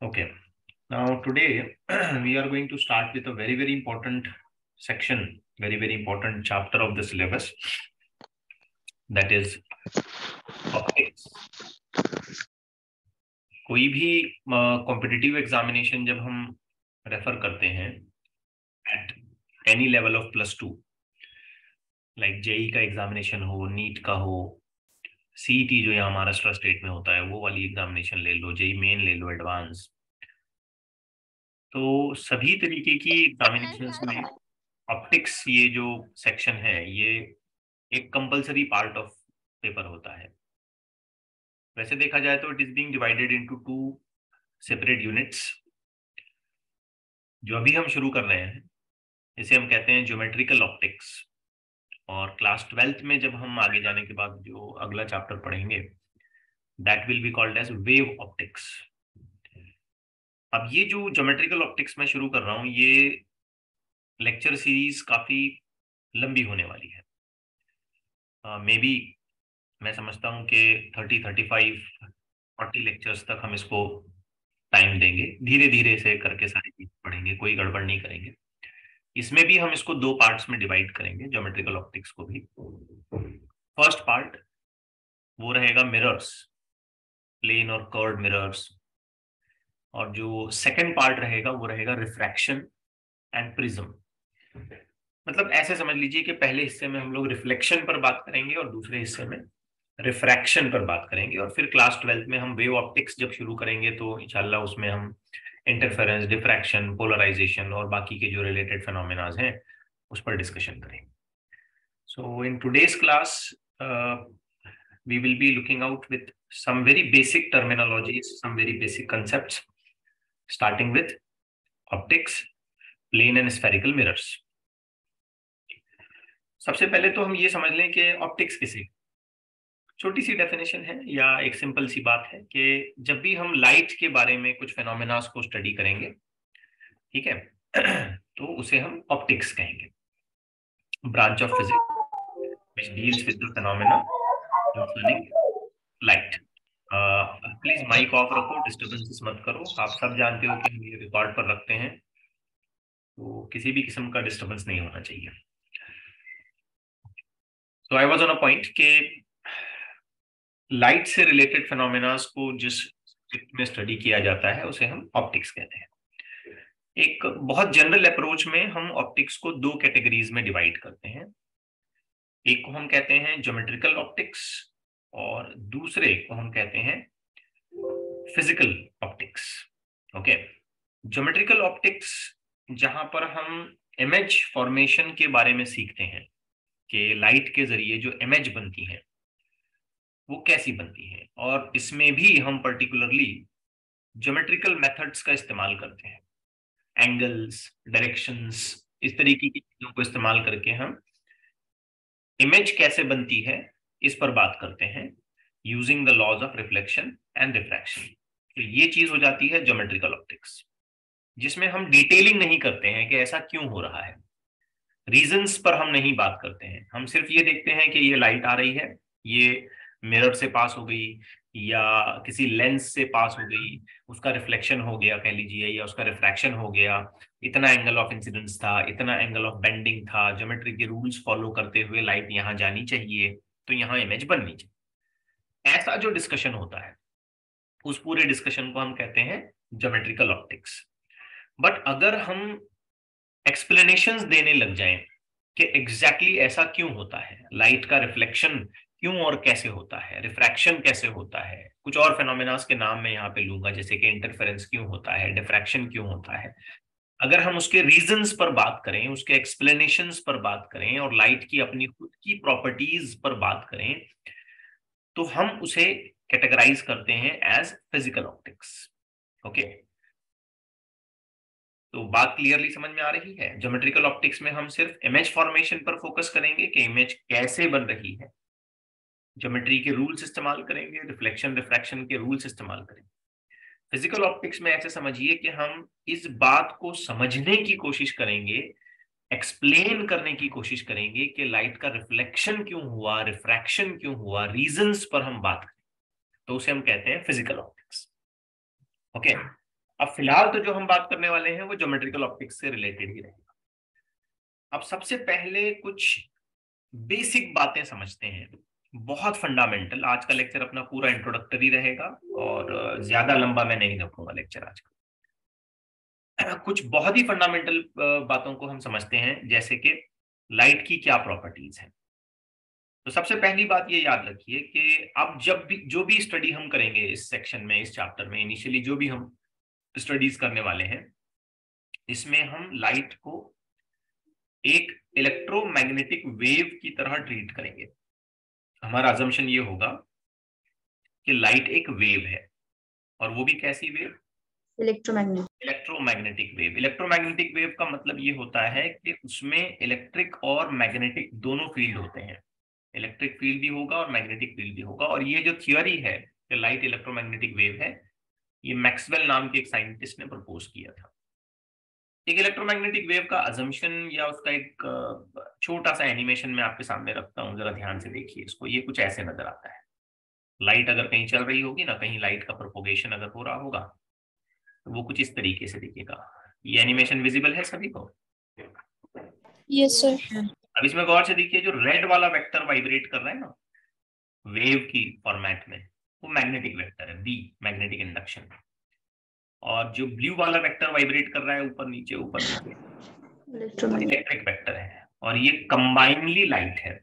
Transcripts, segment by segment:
Okay. Now today we are going to start with a very important section, very important chapter of the syllabus, that is optics. कोई भी competitive examination जब हम refer करते हैं at any level of +2, like JEE का examination हो, NEET का हो, सीईटी जो यहाँ महाराष्ट्र स्टेट में होता है वो वाली एग्जामिनेशन ले लो, जेई मेन ले लो, एडवांस, तो सभी तरीके की एग्जामिनेशंस में ऑप्टिक्स ये जो सेक्शन है ये एक कंपलसरी पार्ट ऑफ पेपर होता है। वैसे देखा जाए तो it is being divided into 2 separate units. जो अभी हम शुरू कर रहे हैं इसे हम कहते हैं ज्योमेट्रिकल ऑप्टिक्स, और क्लास 12th में जब हम आगे जाने के बाद जो अगला चैप्टर पढ़ेंगे that will be called as wave optics. अब ये जो ज्योमेट्रिकल ऑप्टिक्स मैं शुरू कर रहा हूँ ये लेक्चर सीरीज काफी लंबी होने वाली है। मे बी मैं समझता हूँ कि 30, 35, 40 लेक्चर्स तक हम इसको टाइम देंगे, धीरे धीरे से करके सारी चीज पढ़ेंगे, कोई गड़बड़ नहीं करेंगे। इसमें भी हम इसको 2 पार्ट्स में डिवाइड करेंगे, ज्योमेट्रिकल ऑप्टिक्स को भी। फर्स्ट पार्ट वो रहेगा मिरर्स, प्लेन और कर्व्ड मिरर्स, और जो सेकंड पार्ट रहेगा वो रहेगा रिफ्रैक्शन एंड प्रिज्म। मतलब ऐसे समझ लीजिए कि पहले हिस्से में हम लोग रिफ्लेक्शन पर बात करेंगे और दूसरे हिस्से में रिफ्रैक्शन पर बात करेंगे, और फिर क्लास 12th में हम वेव ऑप्टिक्स जब शुरू करेंगे तो इंशाल्लाह उसमें हम इंटरफेरेंस, डिफ्रैक्शन, पोलराइजेशन और बाकी के जो रिलेटेड फेनोमेनाज हैं उस पर डिस्कशन करेंगे। So in today's class we will be looking out with some very basic terminologies, some very basic concepts, starting with optics, plane and spherical mirrors. सबसे पहले तो हम ये समझ लें कि ऑप्टिक्स किसे, छोटी सी डेफिनेशन है या एक सिंपल सी बात है कि जब भी हम लाइट के बारे में कुछ फेनोमेनास को स्टडी करेंगे, ठीक है, तो उसे हम ऑप्टिक्स कहेंगे, branch of physics which deals with the phenomena concerning light. Please mic off रखो, डिस्टर्बेंसेस मत करो। आप सब जानते हो कि हम ये रिकॉर्ड पर रखते हैं तो किसी भी किस्म का डिस्टर्बेंस नहीं होना चाहिए। तो I was on a point कि लाइट से रिलेटेड फेनोमेनास को जिस में स्टडी किया जाता है उसे हम ऑप्टिक्स कहते हैं। एक बहुत जनरल अप्रोच में हम ऑप्टिक्स को 2 कैटेगरीज में डिवाइड करते हैं। एक को हम कहते हैं ज्योमेट्रिकल ऑप्टिक्स और दूसरे को हम कहते हैं physical optics. Okay, geometrical optics जहां पर हम इमेज फॉर्मेशन के बारे में सीखते हैं कि लाइट के जरिए जो इमेज बनती है वो कैसी बनती है, और इसमें भी हम पर्टिकुलरली ज्योमेट्रिकल मेथड्स का इस्तेमाल करते हैं, एंगल्स, डायरेक्शंस, इस तरीके की चीजों को इस्तेमाल करके हम इमेज कैसे बनती है इस पर बात करते हैं, using the laws of reflection and refraction. तो ये चीज हो जाती है ज्योमेट्रिकल ऑप्टिक्स, जिसमें हम डिटेलिंग नहीं करते हैं कि ऐसा क्यों हो रहा है, रीजंस पर हम नहीं बात करते हैं। हम सिर्फ ये देखते हैं कि ये लाइट आ रही है, ये मिरर से पास हो गई या किसी लेंस से पास हो गई, उसका रिफ्लेक्शन हो गया कह लीजिए, या उसका रिफ्रैक्शन हो गया, इतना एंगल ऑफ इंसिडेंस था, इतना एंगल ऑफ बेंडिंग था, ज्योमेट्री के रूल्स फॉलो करते हुए लाइट यहाँ जानी चाहिए तो यहाँ इमेज बननी चाहिए। ऐसा जो डिस्कशन होता है उस पूरे डिस्कशन को हम कहते हैं ज्योमेट्रिकल ऑप्टिक्स। बट अगर हम एक्सप्लेनेशंस देने लग जाएं कि एग्जैक्टली ऐसा क्यों होता है, लाइट का रिफ्लेक्शन क्यों और कैसे होता है, रिफ्रैक्शन कैसे होता है, कुछ और फेनोमेनास के नाम मैं यहाँ पे लूंगा जैसे कि इंटरफेरेंस क्यों होता है, डिफ्रैक्शन क्यों होता है, अगर हम उसके रीजंस पर बात करें, उसके एक्सप्लेनेशंस पर बात करें और लाइट की अपनी खुद की प्रॉपर्टीज पर बात करें, तो हम उसे कैटेगराइज करते हैं एज फिजिकल ऑप्टिक्स। ओके, तो बात क्लियरली समझ में आ रही है। ज्योमेट्रिकल ऑप्टिक्स में हम सिर्फ इमेज फॉर्मेशन पर फोकस करेंगे कि इमेज कैसे बन रही है, ज्योमेट्री के रूल्स इस्तेमाल करेंगे, रिफ्लेक्शन रिफ्रैक्शन के रूल्स इस्तेमाल करेंगे। फिजिकल ऑप्टिक्स में ऐसे समझिए कि हम इस बात को समझने की कोशिश करेंगे, एक्सप्लेन करने की कोशिश करेंगे कि लाइट का रिफ्लेक्शन क्यों हुआ, रिफ्रैक्शन क्यों हुआ, रीजंस पर हम बात करें, तो उसे हम कहते हैं फिजिकल ऑप्टिक्स। ओके, अब फिलहाल तो जो हम बात करने वाले हैं वो ज्योमेट्रिकल ऑप्टिक्स से रिलेटेड ही रहेगा। अब सबसे पहले कुछ बेसिक बातें समझते हैं, बहुत फंडामेंटल। आज का लेक्चर अपना पूरा इंट्रोडक्टरी रहेगा और ज्यादा लंबा मैं नहीं रखूंगा लेक्चर आज का। कुछ बहुत ही फंडामेंटल बातों को हम समझते हैं, जैसे कि लाइट की क्या प्रॉपर्टीज हैं। तो सबसे पहली बात ये याद रखिए कि अब जब भी जो भी स्टडी हम करेंगे इस सेक्शन में, इस चैप्टर में, इनिशियली जो भी हम स्टडीज करने वाले हैं, इसमें हम लाइट को एक इलेक्ट्रोमैग्नेटिक वेव की तरह ट्रीट करेंगे। हमारा अजम्पशन ये होगा कि लाइट एक वेव है, और वो भी कैसी wave? Electromagnetic wave. Electromagnetic wave का मतलब ये होता है कि उसमें इलेक्ट्रिक और मैग्नेटिक दोनों फील्ड होते हैं। इलेक्ट्रिक फील्ड भी होगा और मैग्नेटिक फील्ड भी होगा। और ये जो थियोरी है कि लाइट इलेक्ट्रोमैग्नेटिक वेव है, ये मैक्सवेल नाम के एक साइंटिस्ट ने प्रपोज किया था। एक इलेक्ट्रोमैग्नेटिक वेव का अजम्पशन या उसका एक छोटा सा एनिमेशन मैं आपके सामने रखता हूँ, जरा ध्यान से देखिए इसको। ये कुछ ऐसे नजर आता है। लाइट अगर कहीं चल रही होगी ना, कहीं लाइट का प्रोपोगेशन अगर हो रहा होगा, तो वो कुछ इस तरीके से दिखेगा। ये एनिमेशन विजिबल है सभी को? Yes sir. अब इसमें गौर से देखिए, जो रेड वाला वेक्टर वाइब्रेट कर रहा है ना वेव की फॉर्मेट में, वो मैग्नेटिक वेक्टर है, बी, मैग्नेटिक इंडक्शन। और जो ब्लू वाला वेक्टर वाइब्रेट कर रहा है ऊपर नीचे ऊपर नीचे, इलेक्ट्रिक वेक्टर है। और ये कंबाइनली लाइट है।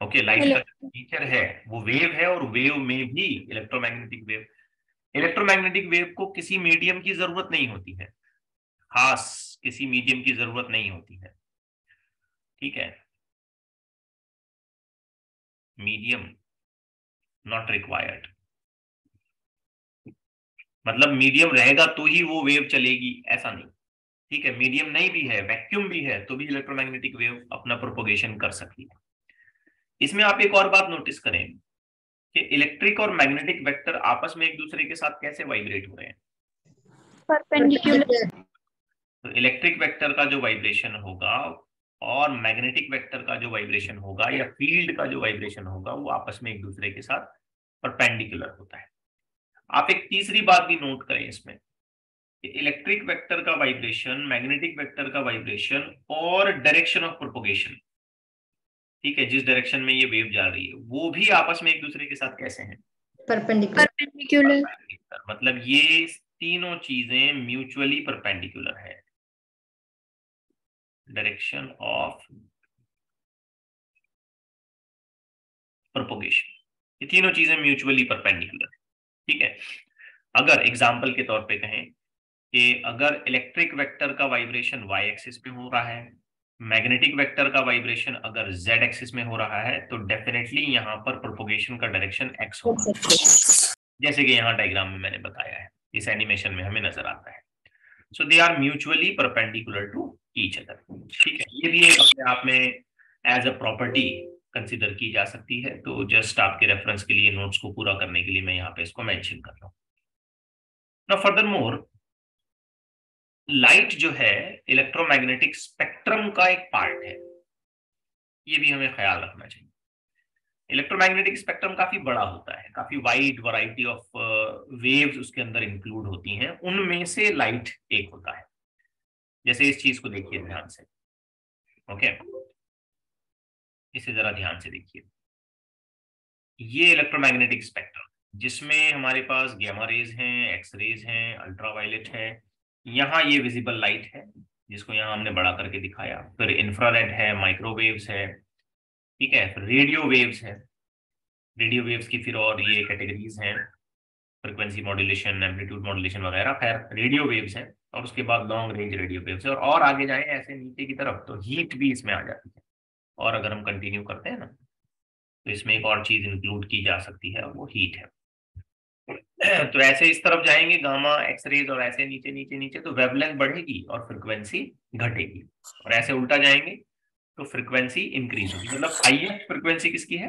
ओके, लाइट का नेचर है वो वेव है, और वेव में भी इलेक्ट्रोमैग्नेटिक वेव। इलेक्ट्रोमैग्नेटिक वेव को किसी मीडियम की जरूरत नहीं होती है, खास किसी मीडियम की जरूरत नहीं होती है। ठीक है, मीडियम नॉट रिक्वायर्ड। मतलब मीडियम रहेगा तो ही वो वेव चलेगी, ऐसा नहीं। ठीक है, मीडियम नहीं भी है, वैक्यूम भी है, तो भी इलेक्ट्रोमैग्नेटिक वेव अपना प्रोपोगेशन कर सकती है। इसमें आप एक और बात नोटिस करें कि इलेक्ट्रिक और मैग्नेटिक वेक्टर आपस में एक दूसरे के साथ कैसे वाइब्रेट हो रहे हैं? परपेंडिकुलर। तो इलेक्ट्रिक वेक्टर का जो वाइब्रेशन होगा और मैग्नेटिक वेक्टर का जो वाइब्रेशन होगा या फील्ड का जो वाइब्रेशन होगा, वो आपस में एक दूसरे के साथ परपेंडिकुलर होता है। आप एक तीसरी बात भी नोट करें इसमें, इलेक्ट्रिक वेक्टर का वाइब्रेशन, मैग्नेटिक वेक्टर का वाइब्रेशन और डायरेक्शन ऑफ प्रोपोगेशन, ठीक है, जिस डायरेक्शन में ये वेव जा रही है, वो भी आपस में एक दूसरे के साथ कैसे हैं? परपेंडिकुलर। मतलब ये तीनों चीजें म्यूचुअली परपेंडिकुलर है। डायरेक्शन ऑफ प्रोपोगेशन, ये तीनों चीजें म्यूचुअली परपेंडिकुलर है। ठीक है, अगर एग्जाम्पल के तौर पे कहें कि अगर इलेक्ट्रिक वेक्टर का वाइब्रेशन y एक्सिस पे हो रहा है, मैग्नेटिक वेक्टर का वाइब्रेशन अगर z एक्सिस में हो रहा है, तो डेफिनेटली यहाँ पर प्रोपोगेशन का डायरेक्शन x होगा, जैसे कि यहाँ डायग्राम में मैंने बताया है, इस एनिमेशन में हमें नजर आता है। So they are mutually perpendicular to each other. ठीक है, ये भी एक अपने आप में एज अ प्रॉपर्टी कंसिडर की जा सकती है। तो जस्ट आपके रेफरेंस के लिए, नोट्स को पूरा करने के लिए मैं यहाँ पे इसको मेंशन कर रहा हूँ। नाउ फर्दर मोर, लाइट जो है इलेक्ट्रोमैग्नेटिक स्पेक्ट्रम का एक पार्ट है, ये भी हमें ख्याल रखना चाहिए। इलेक्ट्रोमैग्नेटिक स्पेक्ट्रम काफी बड़ा होता है, काफी वाइड वैरायटी ऑफ वेव्स उसके अंदर इंक्लूड होती हैं, उनमें से लाइट एक होता है। जैसे इस चीज को देखिए ध्यान से। ओके, इसे जरा ध्यान से देखिए। ये इलेक्ट्रोमैग्नेटिक स्पेक्ट्रम, जिसमें हमारे पास गामा रेज हैं, एक्स रेज हैं, अल्ट्रावायलेट है, यहाँ ये विजिबल लाइट है जिसको यहाँ हमने बड़ा करके दिखाया, फिर इंफ्रारेड है, माइक्रोवेव्स है, ठीक है, फिर रेडियो वेव्स है। रेडियो वेव्स की फिर और ये कैटेगरीज हैं, फ्रिक्वेंसी मॉड्यूलेशन, एम्पलीट्यूड मॉड्यूलेशन वगैरह। खैर, रेडियो वेव्स हैं, और उसके बाद लॉन्ग रेंज रेडियो वेव्स है, और आगे जाए ऐसे नीचे की तरफ तो हीट भी इसमें आ जाती है। और अगर हम कंटिन्यू करते हैं ना, तो इसमें एक और चीज इंक्लूड की जा सकती है, वो हीट है। तो ऐसे इस तरफ जाएंगे गामा, एक्स रेज, और ऐसे नीचे नीचे नीचे, तो वेवलेंथ बढ़ेगी और फ्रिक्वेंसी घटेगी। और ऐसे उल्टा जाएंगे तो फ्रिक्वेंसी इंक्रीज होगी। मतलब हाईएस्ट फ्रिक्वेंसी किसकी है?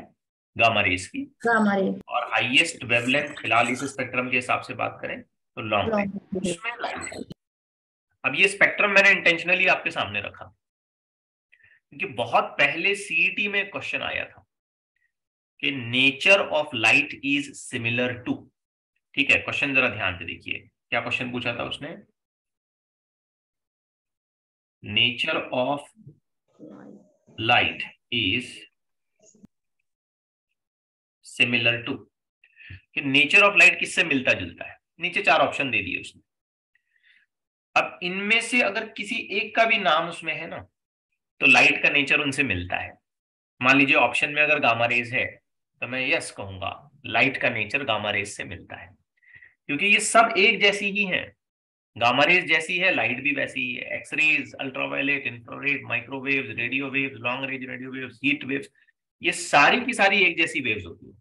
गामा रेज की। और हाईएस्ट वेवलेंथ फिलहाल इस स्पेक्ट्रम के हिसाब से बात करें तो लॉन्ग रेंज, उसमें लाइट है। अब ये स्पेक्ट्रम मैंने इंटेंशनली आपके सामने रखा क्योंकि बहुत पहले सीईटी में क्वेश्चन आया था कि nature of light is similar to. ठीक है, क्वेश्चन जरा ध्यान से देखिए। क्या क्वेश्चन पूछा था उसने? Nature of light is similar to, कि नेचर ऑफ लाइट किससे मिलता जुलता है। नीचे 4 ऑप्शन दे दिए उसने। अब इनमें से अगर किसी एक का भी नाम उसमें है ना, तो लाइट का नेचर उनसे मिलता है। मान लीजिए ऑप्शन में अगर गामा रेज है, तो मैं यस कहूंगा, लाइट का नेचर गामा रेज से मिलता है, क्योंकि ये सब एक जैसी ही है। गामा रेज जैसी है, लाइट भी वैसी ही है। X rays, ultraviolet, infrared, microwaves, radio waves, long range radio waves, heat waves, ये सारी की सारी एक जैसी वेव्स होती है।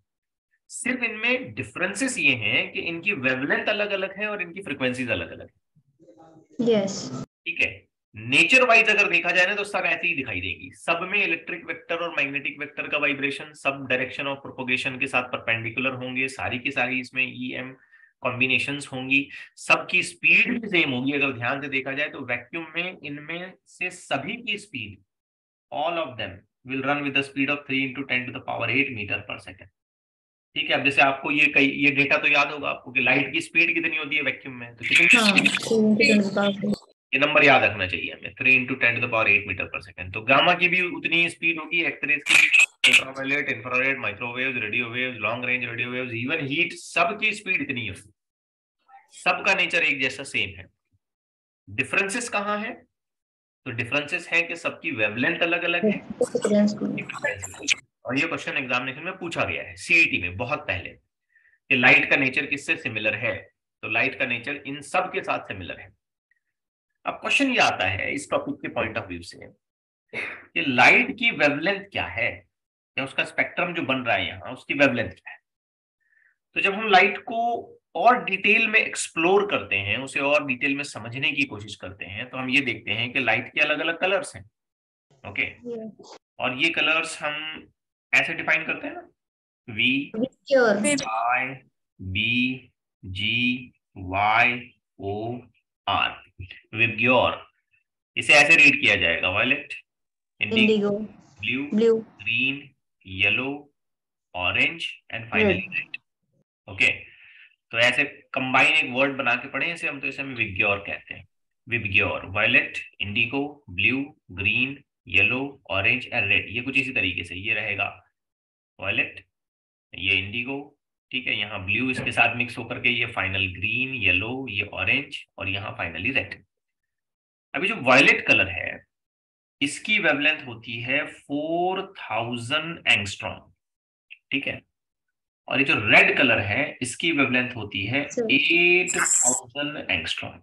सिर्फ इनमें डिफरेंसेस ये हैं कि इनकी वेवलेंथ अलग अलग है और इनकी फ्रिक्वेंसीज अलग अलग है। यस। ठीक है। नेचर वाइज अगर देखा जाए ना, तो सब ऐसे ही दिखाई देगी। सब में इलेक्ट्रिक वेक्टर और मैग्नेटिक वेक्टर का vibration sub direction of propagation के साथ परपेंडिकुलर होंगे। सारी की सारी इसमें ईएम कॉम्बिनेशंस होंगी। सबकी स्पीड भी सेम होगी। अगर ध्यान से देखा जाए तो वैक्यूम में इनमें से सभी की speed, all of them will run with the speed of 3 × 10⁸ metre per second. ठीक है। अब जैसे आपको ये डेटा तो याद होगा आपको कि लाइट की स्पीड कितनी होती है वैक्यूम में, तो कितनी, ये नंबर याद रखना चाहिए हमें, 3 × 10⁸ मीटर पर सेकेंड। तो गामा की भी उतनी ही स्पीड होगी, एक्सरेज की, ultraviolet, infrared, microwaves, radio waves, long range radio waves, even heat, सबकी स्पीड इतनी होगी। सबका नेचर एक जैसा सेम है। डिफरेंसेस कहाँ है? तो डिफरेंसेस है कि सबकी वेवलेंथ अलग अलग है और ये क्वेश्चन एग्जामिनेशन में पूछा गया है सीईटी में बहुत पहले, कि लाइट का नेचर किससे सिमिलर है। तो लाइट का नेचर इन सब के साथ सिमिलर है। अब क्वेश्चन ये आता है इस टॉपिक के पॉइंट ऑफ व्यू से कि लाइट की वेवलेंथ क्या है, या उसका स्पेक्ट्रम जो बन रहा है यहाँ, उसकी वेवलेंथ क्या है। तो जब हम लाइट को और डिटेल में एक्सप्लोर करते हैं, उसे और डिटेल में समझने की कोशिश करते हैं, तो हम ये देखते हैं कि लाइट के अलग अलग कलर्स हैं। ओके। और ये कलर्स हम ऐसे डिफाइन करते हैं ना, VIBGYOR, विबग्योर। इसे ऐसे रीड किया जाएगा, violet, indigo, blue, green, yellow, orange and finally red. Okay. तो ऐसे कंबाइन एक वर्ड बना के पढ़े इसे हम, तो इसे हम विबग्योर कहते हैं। VIBGYOR, violet, indigo, blue, green, yellow, orange and red. ये कुछ इसी तरीके से ये रहेगा, वायलेट, ये इंडिगो, ठीक है, यहाँ ब्लू इसके साथ मिक्स होकर के ये फाइनल ग्रीन, येलो, ये ऑरेंज और यहाँ फाइनली रेड। अभी जो वायलेट कलर है इसकी वेवलेंथ होती है 4000 एंगस्ट्रॉम, ठीक है। और ये जो रेड कलर है इसकी वेवलेंथ होती है 8000 एंगस्ट्रॉम,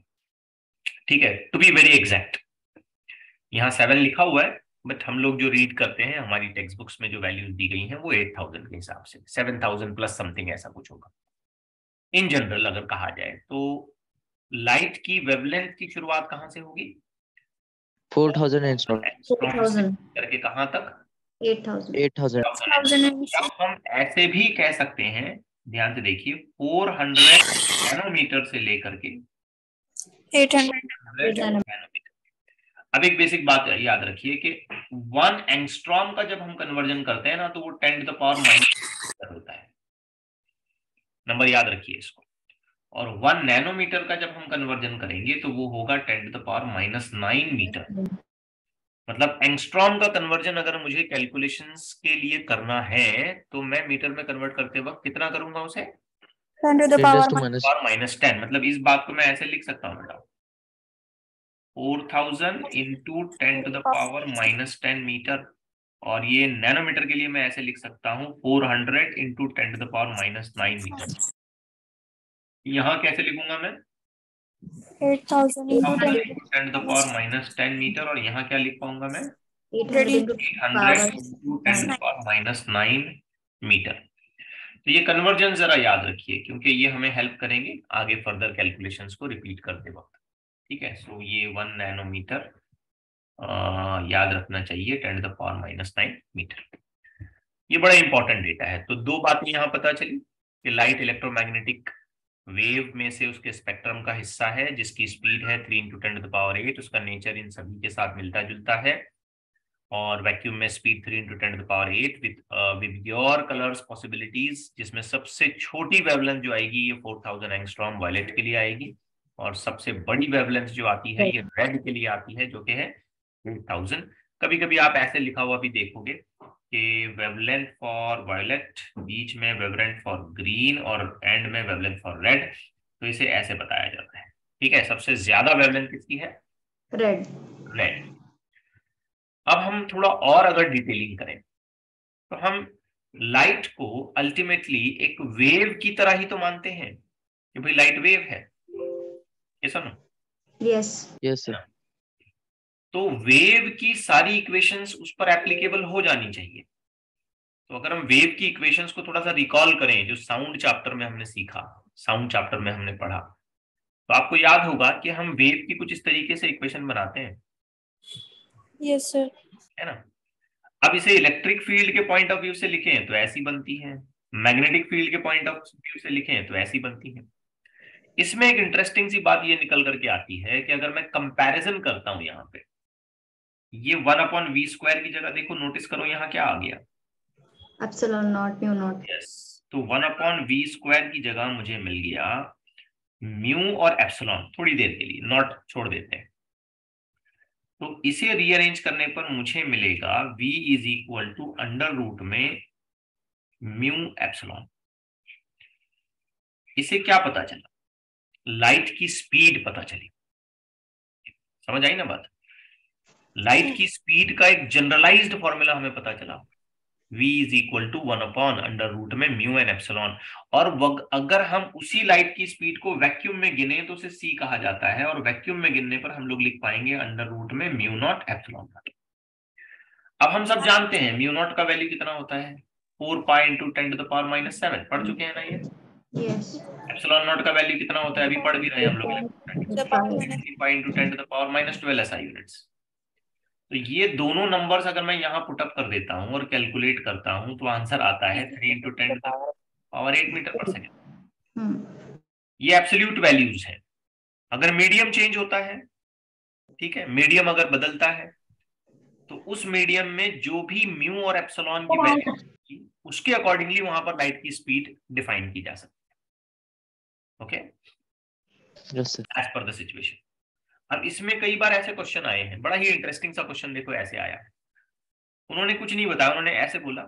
ठीक है, टू बी वेरी एग्जैक्ट। यहाँ 7 लिखा हुआ है, बट हम लोग जो रीड करते हैं हमारी टेक्स्ट बुक्स में जो वैल्यूज दी गई हैं वो 8000 के हिसाब से, 7000 प्लस समथिंग ऐसा कुछ होगा इन जनरल अगर कहा जाए। तो लाइट की वेवलेंथ की शुरुआत कहां से होगी? 4000 एंगस्ट्रॉम करके कहां तक? 8000। हम ऐसे भी कह सकते हैं, ध्यान से देखिए, 400 नैनोमीटर से लेकर के 800 नैनोमीटर। अब एक बेसिक बात याद रखिए कि 1 एंगस्ट्रॉम का जब हम कन्वर्जन करते हैं ना, तो वो 10⁻⁻ होता है। नंबर याद रखिए इसको। और 1 नैनोमीटर का जब हम कन्वर्जन करेंगे तो वो होगा 10⁻⁹ मीटर। मतलब एंगस्ट्रॉम का कन्वर्जन अगर मुझे कैलकुलेशंस के लिए करना है तो मैं मीटर में कन्वर्ट करते वक्त कितना करूंगा उसे? 10⁻⁻10। मतलब इस बात को मैं ऐसे लिख सकता हूँ बेटा, 4000 × 10⁻⁻10 मीटर। और ये नैनोमीटर के लिए मैं ऐसे लिख सकता हूँ 400 × 10⁻⁹ मीटर। यहाँ कैसे लिखूंगा मैं? 8000 × 10⁻⁻10 मीटर। और यहाँ क्या लिख पाऊंगा मैं? 800 × 10⁻⁹ मीटर। तो ये कन्वर्जन जरा याद रखिए, क्योंकि ये हमें हेल्प करेंगे आगे फर्दर कैलकुलेशंस को रिपीट करते वक्त। ठीक है। सो ये 1 नैनोमीटर याद रखना चाहिए, 10⁻⁹ मीटर। ये बड़ा इंपॉर्टेंट डेटा है। तो 2 बातें यहाँ पता चली कि लाइट इलेक्ट्रोमैग्नेटिक वेव में से उसके स्पेक्ट्रम का हिस्सा है जिसकी स्पीड है 3 × 10⁸, उसका नेचर इन सभी के साथ मिलता जुलता है। और वैक्यूम में speed 3 × 10⁸ with your colours possibilities, जिसमें सबसे छोटी वेवलेंथ जो आएगी ये 4000 एंगस्ट्रॉम वायलेट के लिए आएगी। और सबसे बड़ी वेवलेंथ जो आती है ये रेड के लिए आती है, जो कि है 8000। कभी कभी आप ऐसे लिखा हुआ भी देखोगे कि वेवलेंथ फॉर वायलेट, बीच में वेवलेंथ फॉर ग्रीन और एंड में वेवलेंथ फॉर रेड, तो इसे ऐसे बताया जाता है। ठीक है, सबसे ज्यादा वेवलेंथ किसकी है? रेड। रेड। अब हम थोड़ा और अगर डिटेलिंग करें तो हम लाइट को अल्टीमेटली एक वेव की तरह ही तो मानते हैं कि भाई लाइट वेव है, ऐसा ना? Yes yes sir. तो वेव की सारी इक्वेशंस उस पर एप्लीकेबल हो जानी चाहिए। तो अगर हम वेव की इक्वेशंस को थोड़ा सा रिकॉल करें, जो साउंड चैप्टर में हमने सीखा, साउंड चैप्टर में हमने पढ़ा, तो आपको याद होगा कि हम वेव की कुछ इस तरीके से इक्वेशन बनाते हैं, Yes, sir. है ना? अब इसे इलेक्ट्रिक फील्ड के पॉइंट ऑफ व्यू से लिखें तो ऐसी बनती है, मैग्नेटिक फील्ड के पॉइंट ऑफ व्यू से लिखें तो ऐसी बनती है। इसमें एक इंटरेस्टिंग सी बात ये निकल करके आती है कि अगर मैं कंपैरिजन करता हूं, यहाँ पे ये 1/v² की जगह देखो, नोटिस करो यहाँ क्या आ गया? Epsilon not mu naught. Yes, तो 1/v² की जगह मुझे मिल गया म्यू और एप्सिलॉन। थोड़ी देर के लिए नॉट छोड़ देते हैं, तो इसे रीअरेंज करने पर मुझे मिलेगा v is equal to under root में म्यू एप्सिलॉन। इसे क्या पता चला? लाइट की स्पीड पता चली। समझ आई ना बात? लाइट की स्पीड का एक जनरलाइज्ड फॉर्मूला हमें पता चला, v इज इक्वल टू 1/√में म्यू एन एप्सिलॉन। और अगर हम उसी लाइट की स्पीड को वैक्यूम में गिने तो उसे c कहा जाता है, और वैक्यूम में गिनने पर हम लोग लिख पाएंगे अंडर रूट में म्यू नॉट एप्सिलॉन नॉट। अब हम सब जानते हैं म्यू नॉट का वैल्यू कितना होता है, 4π × 10⁻⁷ पढ़ चुके हैं ना ये। यस। एप्सिलॉन नॉट का वैल्यू कितना होता है, अभी पढ़ भी रहे हैं हम लोग, The power minus 3π × 10⁻12 ऐसा यूनिट्स। तो ये दोनों नंबर्स अगर मैं यहाँ पुटअप कर देता हूँ और कैलकुलेट करता हूँ तो आंसर आता है 3 × 10⁻8 मीटर/सेकंड। ये एब्सोल्यूट वैल्यूज है। अगर मीडियम चेंज होता है, ठीक है, मीडियम अगर बदलता है, तो उस मीडियम में जो भी म्यू और एप्सिलॉन की वैल्यू उसके अकॉर्डिंगली वहां पर लाइट की स्पीड डिफाइन की जा सकती है। Okay, yes sir. As per the situation. अब इसमें कई बार ऐसे क्वेश्चन आए हैं, बड़ा ही इंटरेस्टिंग सा क्वेश्चन देखो ऐसे आया है। उन्होंने कुछ नहीं बताया, उन्होंने ऐसे बोला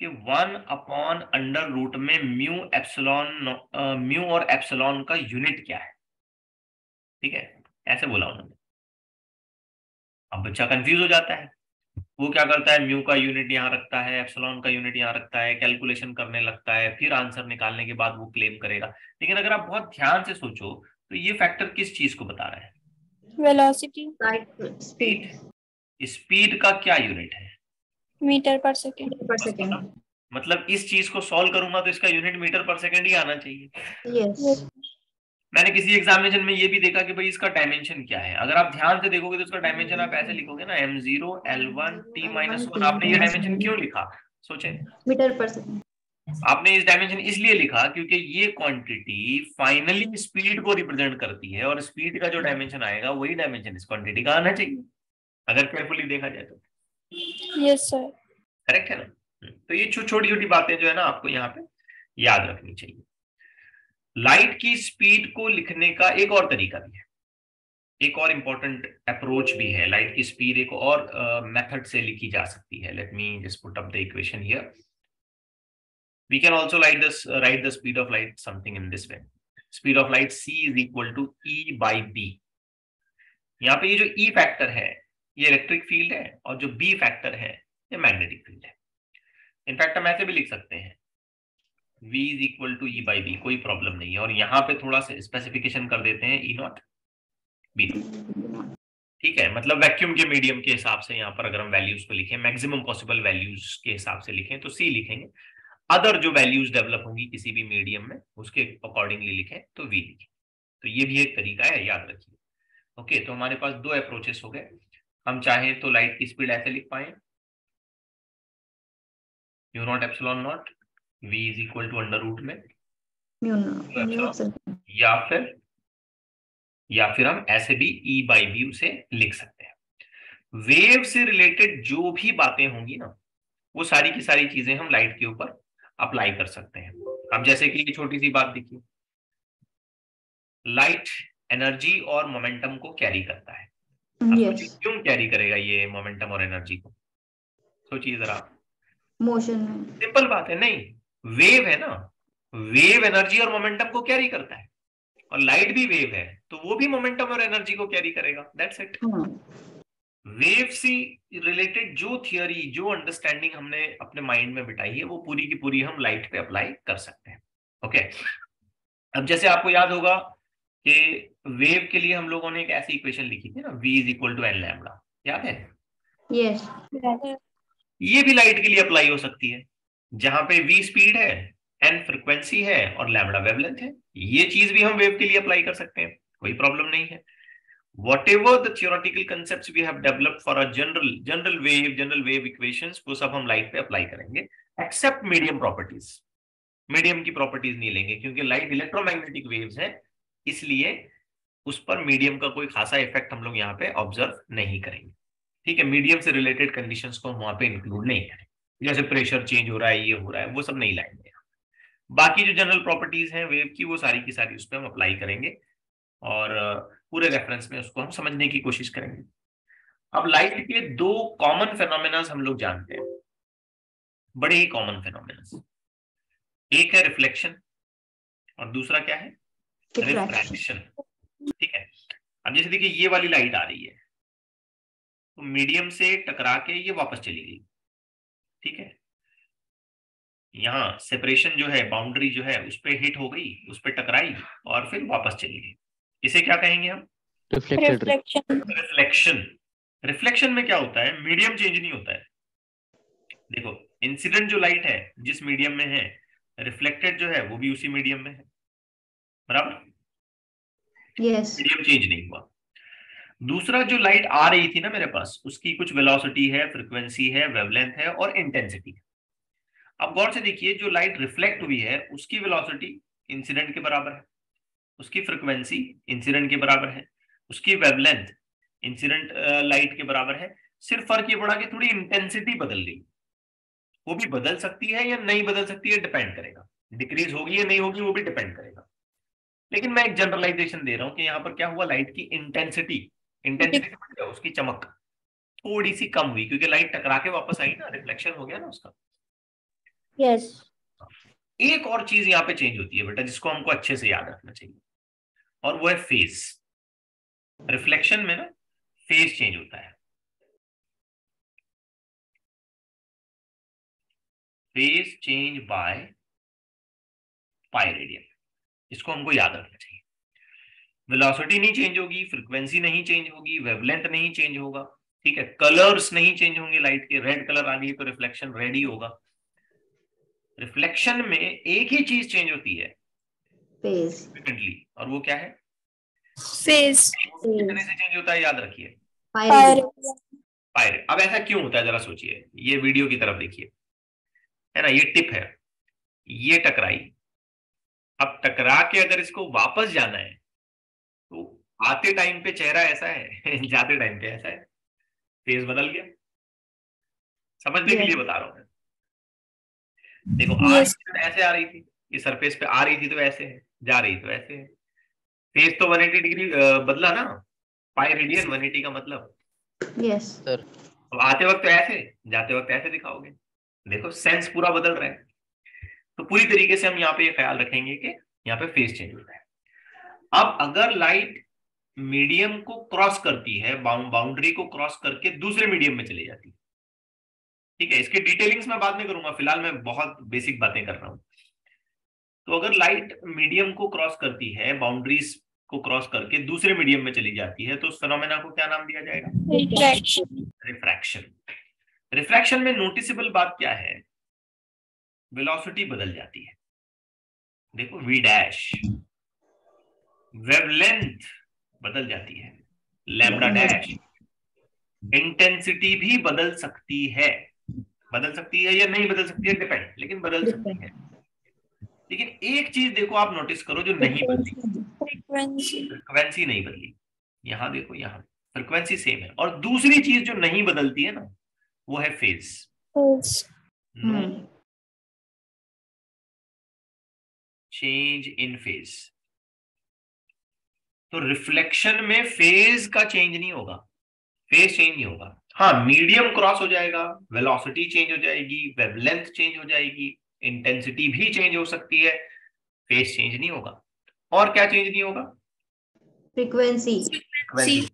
कि 1/√में म्यू और एप्सिलॉन का यूनिट क्या है। ठीक है, ऐसे बोला उन्होंने। अब बच्चा कंफ्यूज हो जाता है, वो क्या करता है, म्यू का यूनिट यहाँ रखता है, एप्सिलॉन का यूनिट यहाँ रखता है, कैलकुलेशन करने लगता है, फिर आंसर निकालने के बाद वो क्लेम करेगा। लेकिन अगर आप बहुत ध्यान से सोचो तो ये फैक्टर किस चीज को बता रहा है? velocity light speed. स्पीड का क्या यूनिट है? meter/second. मतलब इस चीज को सॉल्व करूंगा तो इसका यूनिट मीटर/सेकंड ही आना चाहिए। यस। मैंने किसी एग्जामिनेशन में ये भी देखा कि भाई इसका डायमेंशन क्या है। अगर आप ध्यान से देखोगे तो इसका डायमेंशन आप ऐसे लिखोगे ना, m0 l1 t-1। आपने ये डायमेंशन क्यों लिखा, सोचे? मीटर/सेकंड। आपने इस डायमेंशन इसलिए लिखा क्योंकि ये क्वांटिटी फाइनली स्पीड को रिप्रेजेंट करती है, और स्पीड का जो डायमेंशन आएगा वही डायमेंशन इस क्वांटिटी का आना चाहिए, अगर केयरफुली देखा जाए तो। Yes, sir. करेक्ट है ना? तो ये छोटी छोटी बातें जो है ना आपको यहाँ पे याद रखनी चाहिए। लाइट की स्पीड को लिखने का एक और तरीका भी है, एक और इंपॉर्टेंट अप्रोच भी है। लाइट की स्पीड एक और मेथड से लिखी जा सकती है। Let me just put up the equation here. We can also write the speed of light something in this way. Speed of light c is equal to E/b. यहाँ पे ये जो E फैक्टर है ये इलेक्ट्रिक फील्ड है, और जो B factor है ये मैग्नेटिक फील्ड है। इनफैक्ट हम ऐसे भी लिख सकते हैं V is equal to E/b, कोई प्रॉब्लम नहीं है। और यहाँ पे थोड़ा सा स्पेसिफिकेशन कर देते हैं E0 B0। ठीक है, मतलब वैक्यूम के मीडियम के हिसाब से यहाँ पर अगर हम वैल्यूज को लिखें, मैक्सिमम पॉसिबल वैल्यूज के हिसाब से लिखें तो C लिखेंगे। अदर जो वैल्यूज डेवलप होंगी किसी भी मीडियम में उसके अकॉर्डिंगली लिखें तो V लिखें। तो ये भी एक तरीका है, याद रखिए। ओके, तो हमारे पास दो अप्रोचेस हो गए। हम चाहें तो लाइट की स्पीड ऐसे लिख पाए, μ0 epsilon naught V is equal to under root में म्यू नॉट, या फिर हम ऐसे भी E/b उसे लिख सकते हैं। वेव से रिलेटेड जो भी बातें होंगी ना, वो सारी की सारी चीजें हम लाइट के ऊपर अप्लाई कर सकते हैं। अब जैसे कि ये छोटी सी बात देखिए, लाइट एनर्जी और मोमेंटम को कैरी करता है। अब Yes. सोचिए क्यों कैरी करेगा ये मोमेंटम और एनर्जी को, सोचिए जरा। Motion में. सिंपल बात है, नहीं, वेव है ना, वेव एनर्जी और मोमेंटम को कैरी करता है, और लाइट भी वेव है तो वो भी मोमेंटम और एनर्जी को कैरी करेगा। That's it. हाँ. वेव से रिलेटेड जो थियरी, जो अंडरस्टैंडिंग हमने अपने माइंड में बिठाई है, वो पूरी की पूरी हम लाइट पे अप्लाई कर सकते हैं। ओके, अब जैसे आपको याद होगा कि वेव के लिए हम लोगों ने एक ऐसी इक्वेशन लिखी थी ना, v is equal to n lambda, याद है? Yes. ये भी लाइट के लिए अप्लाई हो सकती है, जहां पे v स्पीड है, n फ्रिक्वेंसी है और लैम्बडा वेवलेंथ है। ये चीज भी हम वेव के लिए अप्लाई कर सकते हैं, कोई प्रॉब्लम नहीं है। Whatever the theoretical concepts we have developed for a general wave equations, वो सब हम लाइट पे अप्लाई करेंगे, एक्सेप्ट मीडियम प्रॉपर्टीज। मीडियम की प्रॉपर्टीज नहीं लेंगे, क्योंकि लाइट इलेक्ट्रोमैग्नेटिक वेव्स है, इसलिए उस पर मीडियम का कोई खासा इफेक्ट हम लोग यहाँ पे ऑब्जर्व नहीं करेंगे। ठीक है, मीडियम से रिलेटेड कंडीशंस को हम वहां पे इंक्लूड नहीं करेंगे, जैसे प्रेशर चेंज हो रहा है, ये हो रहा है, वो सब नहीं लाएंगे। बाकी जो जनरल प्रॉपर्टीज हैं वेव की, वो सारी की सारी उस पर हम अप्लाई करेंगे, और पूरे रेफरेंस में उसको हम समझने की कोशिश करेंगे। अब लाइट के दो कॉमन फेनोमेना हम लोग जानते हैं, बड़े ही कॉमन फेनोमेना। एक है रिफ्लेक्शन और दूसरा क्या है? रिफ्रैक्शन। ठीक है, अब जैसे देखिए ये वाली लाइट आ रही है, तो मीडियम से टकरा के ये वापस चली गई। ठीक है, यहाँ सेपरेशन जो है, बाउंड्री जो है, उस पर हिट हो गई, उस पर टकराई और फिर वापस चली गई। इसे क्या कहेंगे हम? रिफ्लेक्शन। रिफ्लेक्शन। रिफ्लेक्शन में क्या होता है? मीडियम चेंज नहीं होता है। देखो, इंसिडेंट जो लाइट है जिस मीडियम में है, रिफ्लेक्टेड जो है वो भी उसी मीडियम में है, बराबर? Yes. मीडियम चेंज नहीं हुआ। दूसरा, जो लाइट आ रही थी ना मेरे पास, उसकी कुछ वेलोसिटी है, फ्रिक्वेंसी है, वेवलेंथ है और इंटेंसिटी है। अब गौर से देखिए, जो लाइट रिफ्लेक्ट हुई है उसकी वेलोसिटी इंसिडेंट के बराबर है, उसकी फ्रिक्वेंसी इंसिडेंट के बराबर है, उसकी वेवलेंथ इंसिडेंट लाइट के बराबर है। सिर्फ फर्क ये पड़ा कि थोड़ी इंटेंसिटी बदल गई। वो भी बदल सकती है या नहीं बदल सकती है, डिपेंड करेगा। डिक्रीज होगी या नहीं होगी वो भी डिपेंड करेगा। लेकिन मैं एक जनरलाइजेशन दे रहा हूं कि यहाँ पर क्या हुआ, लाइट की इंटेंसिटी उसकी चमक थोड़ी सी कम हुई, क्योंकि लाइट टकरा के वापस आई ना, रिफ्लेक्शन हो गया ना उसका। Yes. एक और चीज यहाँ पे चेंज होती है बेटा, जिसको हमको अच्छे से याद रखना चाहिए, और वो है फेज। रिफ्लेक्शन में ना फेज चेंज होता है। Phase change by pi radian, इसको हमको याद रखना चाहिए। वेलोसिटी नहीं चेंज होगी, फ्रीक्वेंसी नहीं चेंज होगी, वेवलेंथ नहीं चेंज होगा। ठीक है, कलर्स नहीं चेंज होंगे लाइट के। रेड कलर आ गई तो रिफ्लेक्शन रेड ही होगा। रिफ्लेक्शन में एक ही चीज चेंज होती है Phase. और वो क्या है? फेज। कितने से चेंज होता है, याद रखिए, Pi. पाई। अब ऐसा क्यों होता है, जरा सोचिए, ये वीडियो की तरफ देखिए, है ना, ये टिप है, ये टकराई। अब टकरा के अगर इसको वापस जाना है तो आते टाइम पे चेहरा ऐसा है जाते टाइम पे ऐसा है, फेस बदल गया। समझने के लिए बता रहा हूं मैं। देखो, आ रही थी तो ऐसे आ रही थी, ये सरफेस पे आ रही थी तो ऐसे है, जा रही तो ऐसे है। फेस तो 180 डिग्री बदला ना, पाई रेडियन 180 का मतलब। Yes. सर तो आते वक्त ऐसे, जाते वक्त ऐसे दिखाओगे। देखो, सेंस पूरा बदल रहा है। तो पूरी तरीके से हम यहाँ पे ये ख्याल रखेंगे कि यहाँ पे फेस चेंज होता है। अब अगर लाइट मीडियम को क्रॉस करती है, बाउंड्री को क्रॉस करके दूसरे मीडियम में चली जाती है। ठीक है, इसकी डिटेलिंग्स मैं बाद में करूंगा, फिलहाल मैं बहुत बेसिक बातें कर रहा हूं। तो अगर लाइट मीडियम को क्रॉस करती है, बाउंड्रीज को क्रॉस करके दूसरे मीडियम में चली जाती है, तो उस फेनोमेना को क्या नाम दिया जाएगा? रिफ्रैक्शन। रिफ्रैक्शन में नोटिसेबल बात क्या है? वेलोसिटी बदल जाती है। देखो, v डैश। वेवलेंथ बदल जाती है, लैम्बडा डैश। इंटेंसिटी भी बदल सकती है या नहीं बदल सकती है, डिपेंड, लेकिन बदल सकती है। लेकिन एक चीज देखो, आप नोटिस करो जो नहीं बदली, फ्रिक्वेंसी नहीं बदली। यहां देखो, यहां फ्रिक्वेंसी सेम है। और दूसरी चीज जो नहीं बदलती है ना, वो है phase. No change in phase. तो रिफ्लेक्शन में फेज का चेंज नहीं होगा, फेज चेंज नहीं होगा। हाँ, मीडियम क्रॉस हो जाएगा, वेलोसिटी चेंज हो जाएगी, वेवलेंथ चेंज हो जाएगी, इंटेंसिटी भी चेंज हो सकती है, फेज चेंज नहीं होगा। और क्या चेंज नहीं होगा? फ्रीक्वेंसी। फ्रीक्वेंसी।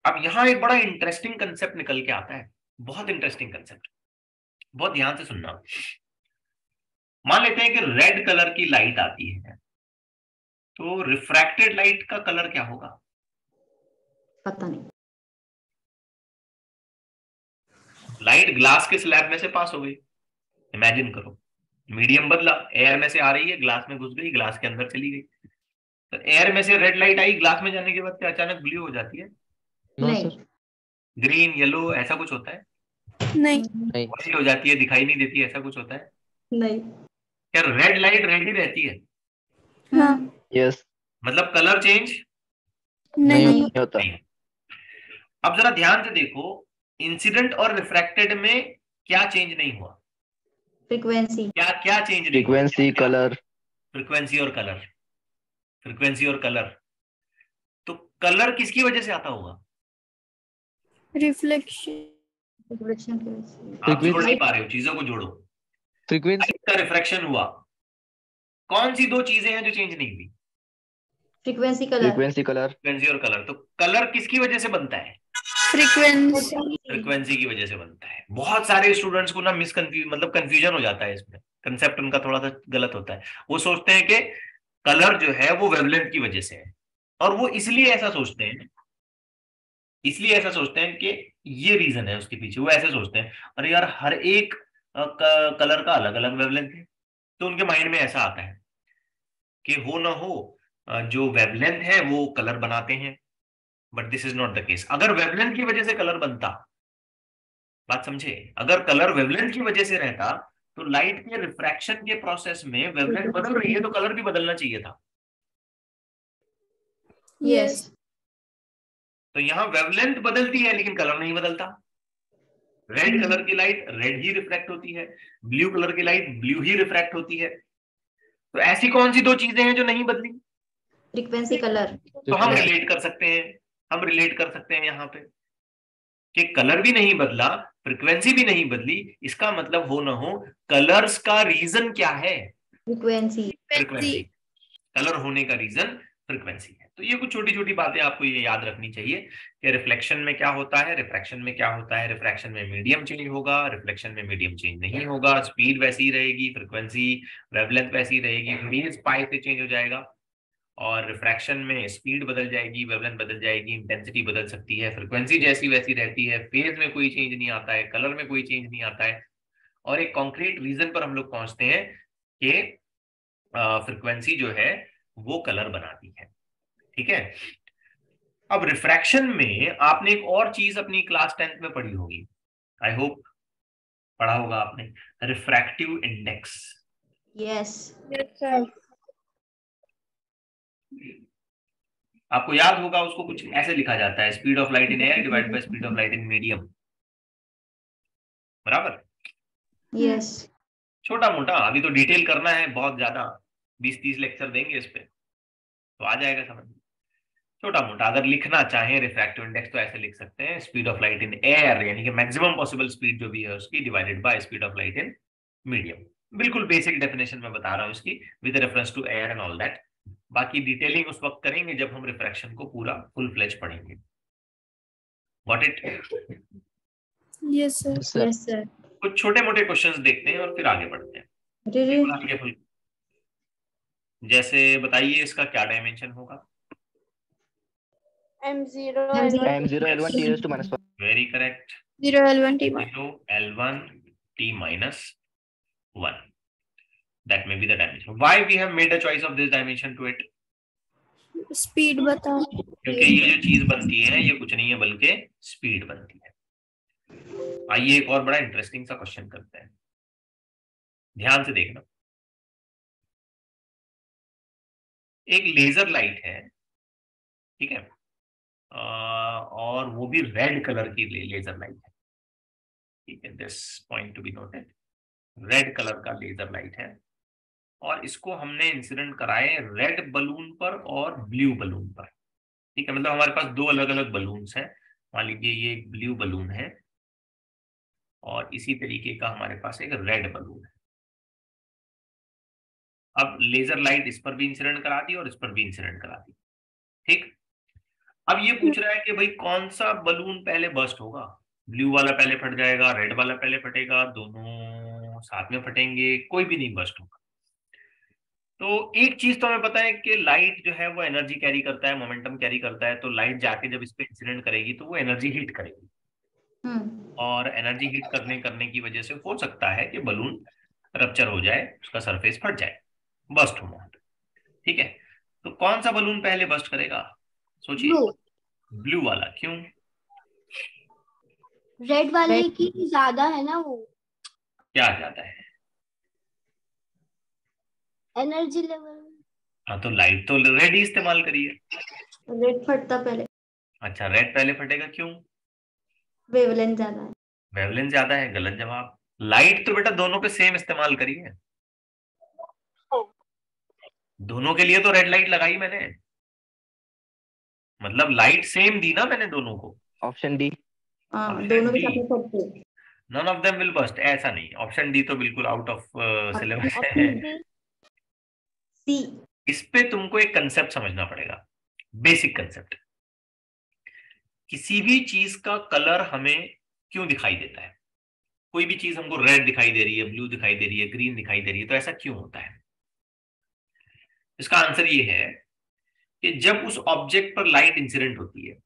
अब यहां एक बड़ा इंटरेस्टिंग कंसेप्ट निकल के आता है, बहुत इंटरेस्टिंग कंसेप्ट, बहुत ध्यान से सुनना। मान लेते हैं कि रेड कलर की लाइट आती है, तो रिफ्रैक्टेड लाइट का कलर क्या होगा? पता नहीं। लाइट ग्लास के स्लैब में से पास हो गई, इमेजिन करो, मीडियम बदला, एयर में से आ रही है, ग्लास में घुस गई, ग्लास के अंदर चली गई, तो एयर में से रेड लाइट आई, ग्लास में जाने के बाद क्या अचानक ब्लू हो जाती है? नो नहीं। सर, ग्रीन, येलो, ऐसा कुछ होता है? नहीं। नहीं। व्हाइट हो जाती है, दिखाई नहीं देती, ऐसा कुछ होता है? नहीं। क्या रेड लाइट रेड ही रहती है? हाँ। यस, मतलब कलर चेंज नहीं नहीं। होता। नहीं। अब जरा ध्यान से देखो, इंसिडेंट और रिफ्रैक्टेड में क्या चेंज नहीं हुआ? फ्रीक्वेंसी। क्या क्या चेंज नहीं हुआ? Frequency, colour. फ्रीक्वेंसी और कलर, फ्रीक्वेंसी और कलर। तो कलर किसकी वजह से आता होगा? रिफ्लेक्शन। रिफ्लेक्शन। आप जोड़ नहीं पा रहे हो, चीजों को जोड़ो। फ्रीक्वेंसी, लाइट का रिफ्रैक्शन हुआ, कौन सी दो चीजें हैं जो चेंज नहीं हुई? Frequency, colour. Frequency, colour. Frequency और कलर। तो कलर किसकी वजह से बनता है? फ्रीक्वेंसी। फ्रीक्वेंसी की वजह से बनता है। बहुत सारे स्टूडेंट्स को ना मतलब कंफ्यूजन हो जाता है इसमें, कंसेप्ट उनका थोड़ा सा गलत होता है। वो सोचते हैं कि कलर जो है वो वेवलेंथ की वजह से है, और वो इसलिए ऐसा सोचते हैं, इसलिए ऐसा सोचते हैं कि ये रीजन है उसके पीछे। वो ऐसे सोचते हैं, अरे यार हर एक कलर का अलग अलग वेवलेंथ है, तो उनके माइंड में ऐसा आता है कि हो ना हो जो वेवलेंथ है वो कलर बनाते हैं, but this is not the case. अगर वेवलेंथ की वजह से कलर बनता, बात समझे, अगर कलर वेवलेंथ की वजह से रहता, तो लाइट के रिफ्रैक्शन के प्रोसेस में वेवलेंथ बदल रही है तो कलर भी बदलना चाहिए था। यस। तो यहां वेवलेंथ बदलती है लेकिन कलर नहीं बदलता। रेड कलर की लाइट रेड ही रिफ्रैक्ट होती है, ब्लू कलर की लाइट ब्लू ही रिफ्रैक्ट होती है। तो ऐसी कौन सी दो चीजें हैं जो नहीं बदली? Frequency, colour. तो हम रिलेट कर सकते हैं, हम रिलेट कर सकते हैं यहाँ पे कि कलर भी नहीं बदला, फ्रीक्वेंसी भी नहीं बदली, इसका मतलब हो ना हो कलर्स का रीजन क्या है? फ्रीक्वेंसी। फ्रीक्वेंसी। कलर होने का रीजन फ्रीक्वेंसी है। तो ये कुछ छोटी छोटी बातें आपको ये याद रखनी चाहिए कि रिफ्लेक्शन में क्या होता है, रिफ्रैक्शन में क्या होता है। रिफ्रैक्शन में मीडियम चेंज होगा, रिफ्लेक्शन में मीडियम चेंज नहीं होगा, स्पीड वैसी रहेगी, फ्रीक्वेंसी वेवलेंथ वैसी रहेगी, फेज पाई से चेंज हो जाएगा। और रिफ्रैक्शन में स्पीड बदल जाएगी, वेवलेंथ बदल जाएगी, इंटेंसिटी बदल सकती है, फ्रीक्वेंसी जैसी वैसी रहती है, फेज में कोई चेंज नहीं आता है, कलर में कोई चेंज नहीं आता है। और एक कॉन्क्रीट रीजन पर हम लोग पहुंचते हैं कि फ्रीक्वेंसी जो है वो कलर बनाती है। ठीक है। अब रिफ्रैक्शन में आपने एक और चीज अपनी क्लास 10th में पढ़ी होगी, आई होप पढ़ा होगा आपने, रिफ्रैक्टिव इंडेक्स। यस। आपको याद होगा, उसको कुछ ऐसे लिखा जाता है, speed of light in air divide by speed of light in medium, बराबर? यस। छोटा मोटा, अभी तो डिटेल करना है बहुत ज्यादा, 20-30 लेक्चर देंगे इस पे तो आ जाएगा समझ में। छोटा मोटा अगर लिखना चाहें रिफ्रैक्टिव इंडेक्स तो ऐसे लिख सकते हैं, speed of light in air यानी कि मैक्सिमम पॉसिबल स्पीड जो भी है उसकी divided by speed of light in medium. बिल्कुल बेसिक डेफिनेशन में बता रहा हूं इसकी, with reference to air and all that. बाकी डिटेलिंग उस वक्त करेंगे जब हम रिफ्रैक्शन को पूरा फुल फ्लेज पढ़ेंगे। Got it? Yes sir. Sir, yes sir. कुछ छोटे मोटे क्वेश्चंस देखते हैं और फिर आगे बढ़ते हैं। बिल्कुल हल्के फुल्के। जैसे बताइए इसका क्या डायमेंशन होगा? M0 M0 L1 T raised to -1. Very correct. 0 L1 T1. 0 L1 T minus 1. That may be the dimension. Why we have made a choice of this dimension to it? Speed बता। क्योंकि ये जो चीज बनती है ये कुछ नहीं है बल्कि स्पीड बनती है। आइए एक और बड़ा इंटरेस्टिंग सा क्वेश्चन करते हैं, ध्यान से देखना। एक लेजर लाइट है, ठीक है, और वो भी रेड कलर की लेजर लाइट है, ठीक है, this point to be noted. Red colour का लेजर लाइट है और इसको हमने इंसिडेंट कराए रेड बलून पर और ब्लू बलून पर। ठीक है, मतलब हमारे पास दो अलग अलग बलून्स हैं। मान लीजिए ये एक ब्लू बलून है और इसी तरीके का हमारे पास एक रेड बलून है। अब लेजर लाइट इस पर भी इंसिडेंट करा दी और इस पर भी इंसिडेंट करा दी। ठीक, अब ये पूछ रहा है कि भाई कौन सा बलून पहले बर्स्ट होगा। ब्लू वाला पहले फट जाएगा, रेड वाला पहले फटेगा, दोनों साथ में फटेंगे, कोई भी नहीं बर्स्ट होगा। तो एक चीज तो हमें पता है कि लाइट जो है वो एनर्जी कैरी करता है, मोमेंटम कैरी करता है। तो लाइट जाके जब इस पे इंसिडेंट करेगी तो वो एनर्जी हीट करेगी, और एनर्जी हीट करने करने की वजह से हो सकता है कि बलून रप्चर हो जाए, उसका सरफेस फट जाए, बर्स्ट होना। ठीक है, तो कौन सा बलून पहले बर्स्ट करेगा, सोचिए। ब्लू वाला, क्यों? रेड वाले की ज्यादा है ना वो क्या जाता है? Energy level. हाँ, तो लाइट तो रेड ही इस्तेमाल करिए। रेड फटता पहले। अच्छा, रेड पहले फटेगा, क्यों? वेवलेंथ ज्यादा है। वेवलेंथ ज्यादा है, गलत जवाब। लाइट तो बेटा दोनों पे सेम इस्तेमाल करिए, दोनों के लिए तो रेड लाइट लगाई मैंने, मतलब लाइट सेम दी ना मैंने दोनों को। Option D. हाँ, दोनों के साथ में फटते। None of them will burst, ऐसा नहीं। ऑप्शन डी तो बिल्कुल आउट ऑफ सिलेबस है। सी। इस पे तुमको एक कंसेप्ट समझना पड़ेगा, बेसिक कंसेप्ट। किसी भी चीज का कलर हमें क्यों दिखाई देता है? कोई भी चीज हमको रेड दिखाई दे रही है, ब्लू दिखाई दे रही है, ग्रीन दिखाई दे रही है, तो ऐसा क्यों होता है? इसका आंसर ये है कि जब उस ऑब्जेक्ट पर लाइट इंसिडेंट होती है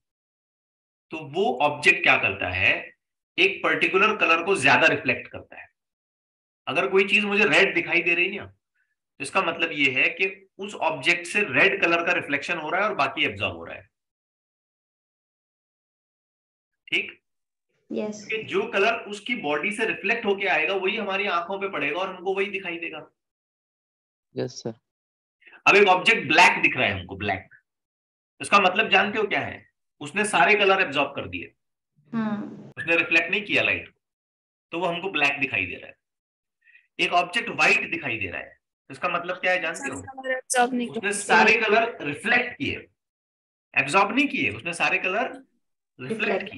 तो वो ऑब्जेक्ट क्या करता है, एक पर्टिकुलर कलर को ज्यादा रिफ्लेक्ट करता है। अगर कोई चीज मुझे रेड दिखाई दे रही है ना, तो इसका मतलब ये है कि उस ऑब्जेक्ट से रेड कलर का रिफ्लेक्शन हो रहा है और बाकी एब्जॉर्ब हो रहा है। ठीक, यस। कि जो कलर उसकी बॉडी से रिफ्लेक्ट होके आएगा वही हमारी आंखों पे पड़ेगा और हमको वही दिखाई देगा। Yes sir. अब एक ऑब्जेक्ट ब्लैक दिख रहा है हमको, ब्लैक, इसका मतलब जानते हो क्या है? उसने सारे कलर एब्जॉर्ब कर दिए, उसने रिफ्लेक्ट नहीं किया लाइट, तो वो हमको ब्लैक दिखाई दे रहा है। एक ऑब्जेक्ट व्हाइट दिखाई दे रहा है, इसका मतलब क्या है जानते हो? उसने सारे कलर रिफ्लेक्ट किए, एब्जॉर्ब नहीं किए, उसने सारे कलर रिफ्लेक्ट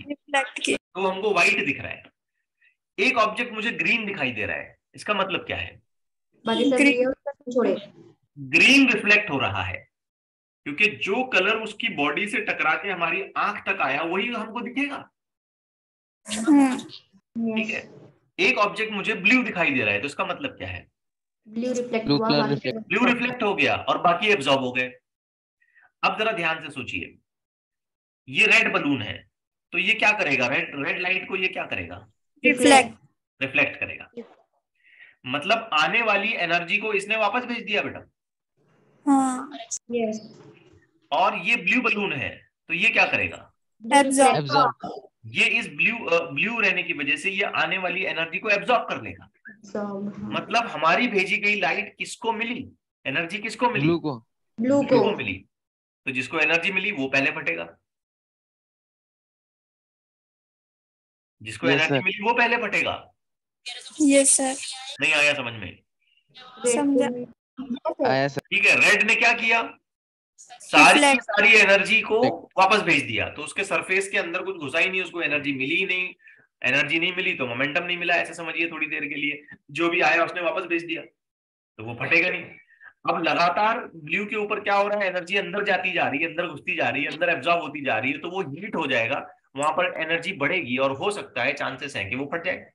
किए, तो हमको व्हाइट दिख रहा है। एक ऑब्जेक्ट मुझे ग्रीन दिखाई दे रहा है, इसका मतलब क्या है? ग्रीन रिफ्लेक्ट हो रहा है, क्योंकि जो कलर उसकी बॉडी से टकरा के हमारी आंख तक आया वही हमको दिखेगा। ठीक है, एक ऑब्जेक्ट मुझे ब्लू दिखाई दे रहा है, तो इसका मतलब क्या है? ब्लू रिफ्लेक्ट ब्लू हुआ, कलर बाकी रिफ्लेक्ट। ब्लू रिफ्लेक्ट हो गया और बाकी एब्जॉर्ब हो गए। अब जरा ध्यान से सोचिए, ये रेड बलून है, तो ये क्या करेगा? रेड रेड लाइट को ये क्या करेगा? रिफ्लेक्ट करेगा। मतलब आने वाली एनर्जी को इसने वापस भेज दिया बेटा। यस। और ये ब्लू बलून है, तो ये क्या करेगा? एब्जॉर्ब। ये इस ब्लू रहने की वजह से ये आने वाली एनर्जी को एब्जॉर्ब कर लेगा। मतलब हमारी भेजी गई लाइट किसको मिली? एनर्जी किसको मिली? ब्लू को मिली। तो जिसको एनर्जी मिली वो पहले फटेगा, जिसको Yes, एनर्जी sir. मिली वो पहले फटेगा। Yes sir. नहीं आया समझ में? समझा। आया सर। ठीक है, रेड ने क्या किया? सारी की Reflect. सारी एनर्जी को वापस भेज दिया, तो उसके सरफेस के अंदर कुछ घुसा ही नहीं, उसको एनर्जी मिली ही नहीं। एनर्जी नहीं मिली तो मोमेंटम नहीं मिला, ऐसे समझिए। थोड़ी देर के लिए जो भी आया उसने वापस भेज दिया, तो वो फटेगा नहीं। अब लगातार ब्लू के ऊपर क्या हो रहा है? एनर्जी अंदर जाती जा रही है, अंदर घुसती जा रही है, अंदर एब्जॉर्ब होती जा रही है, तो वो हीट हो जाएगा, वहां पर एनर्जी बढ़ेगी और हो सकता है, चांसेस हैं कि वो फट जाए।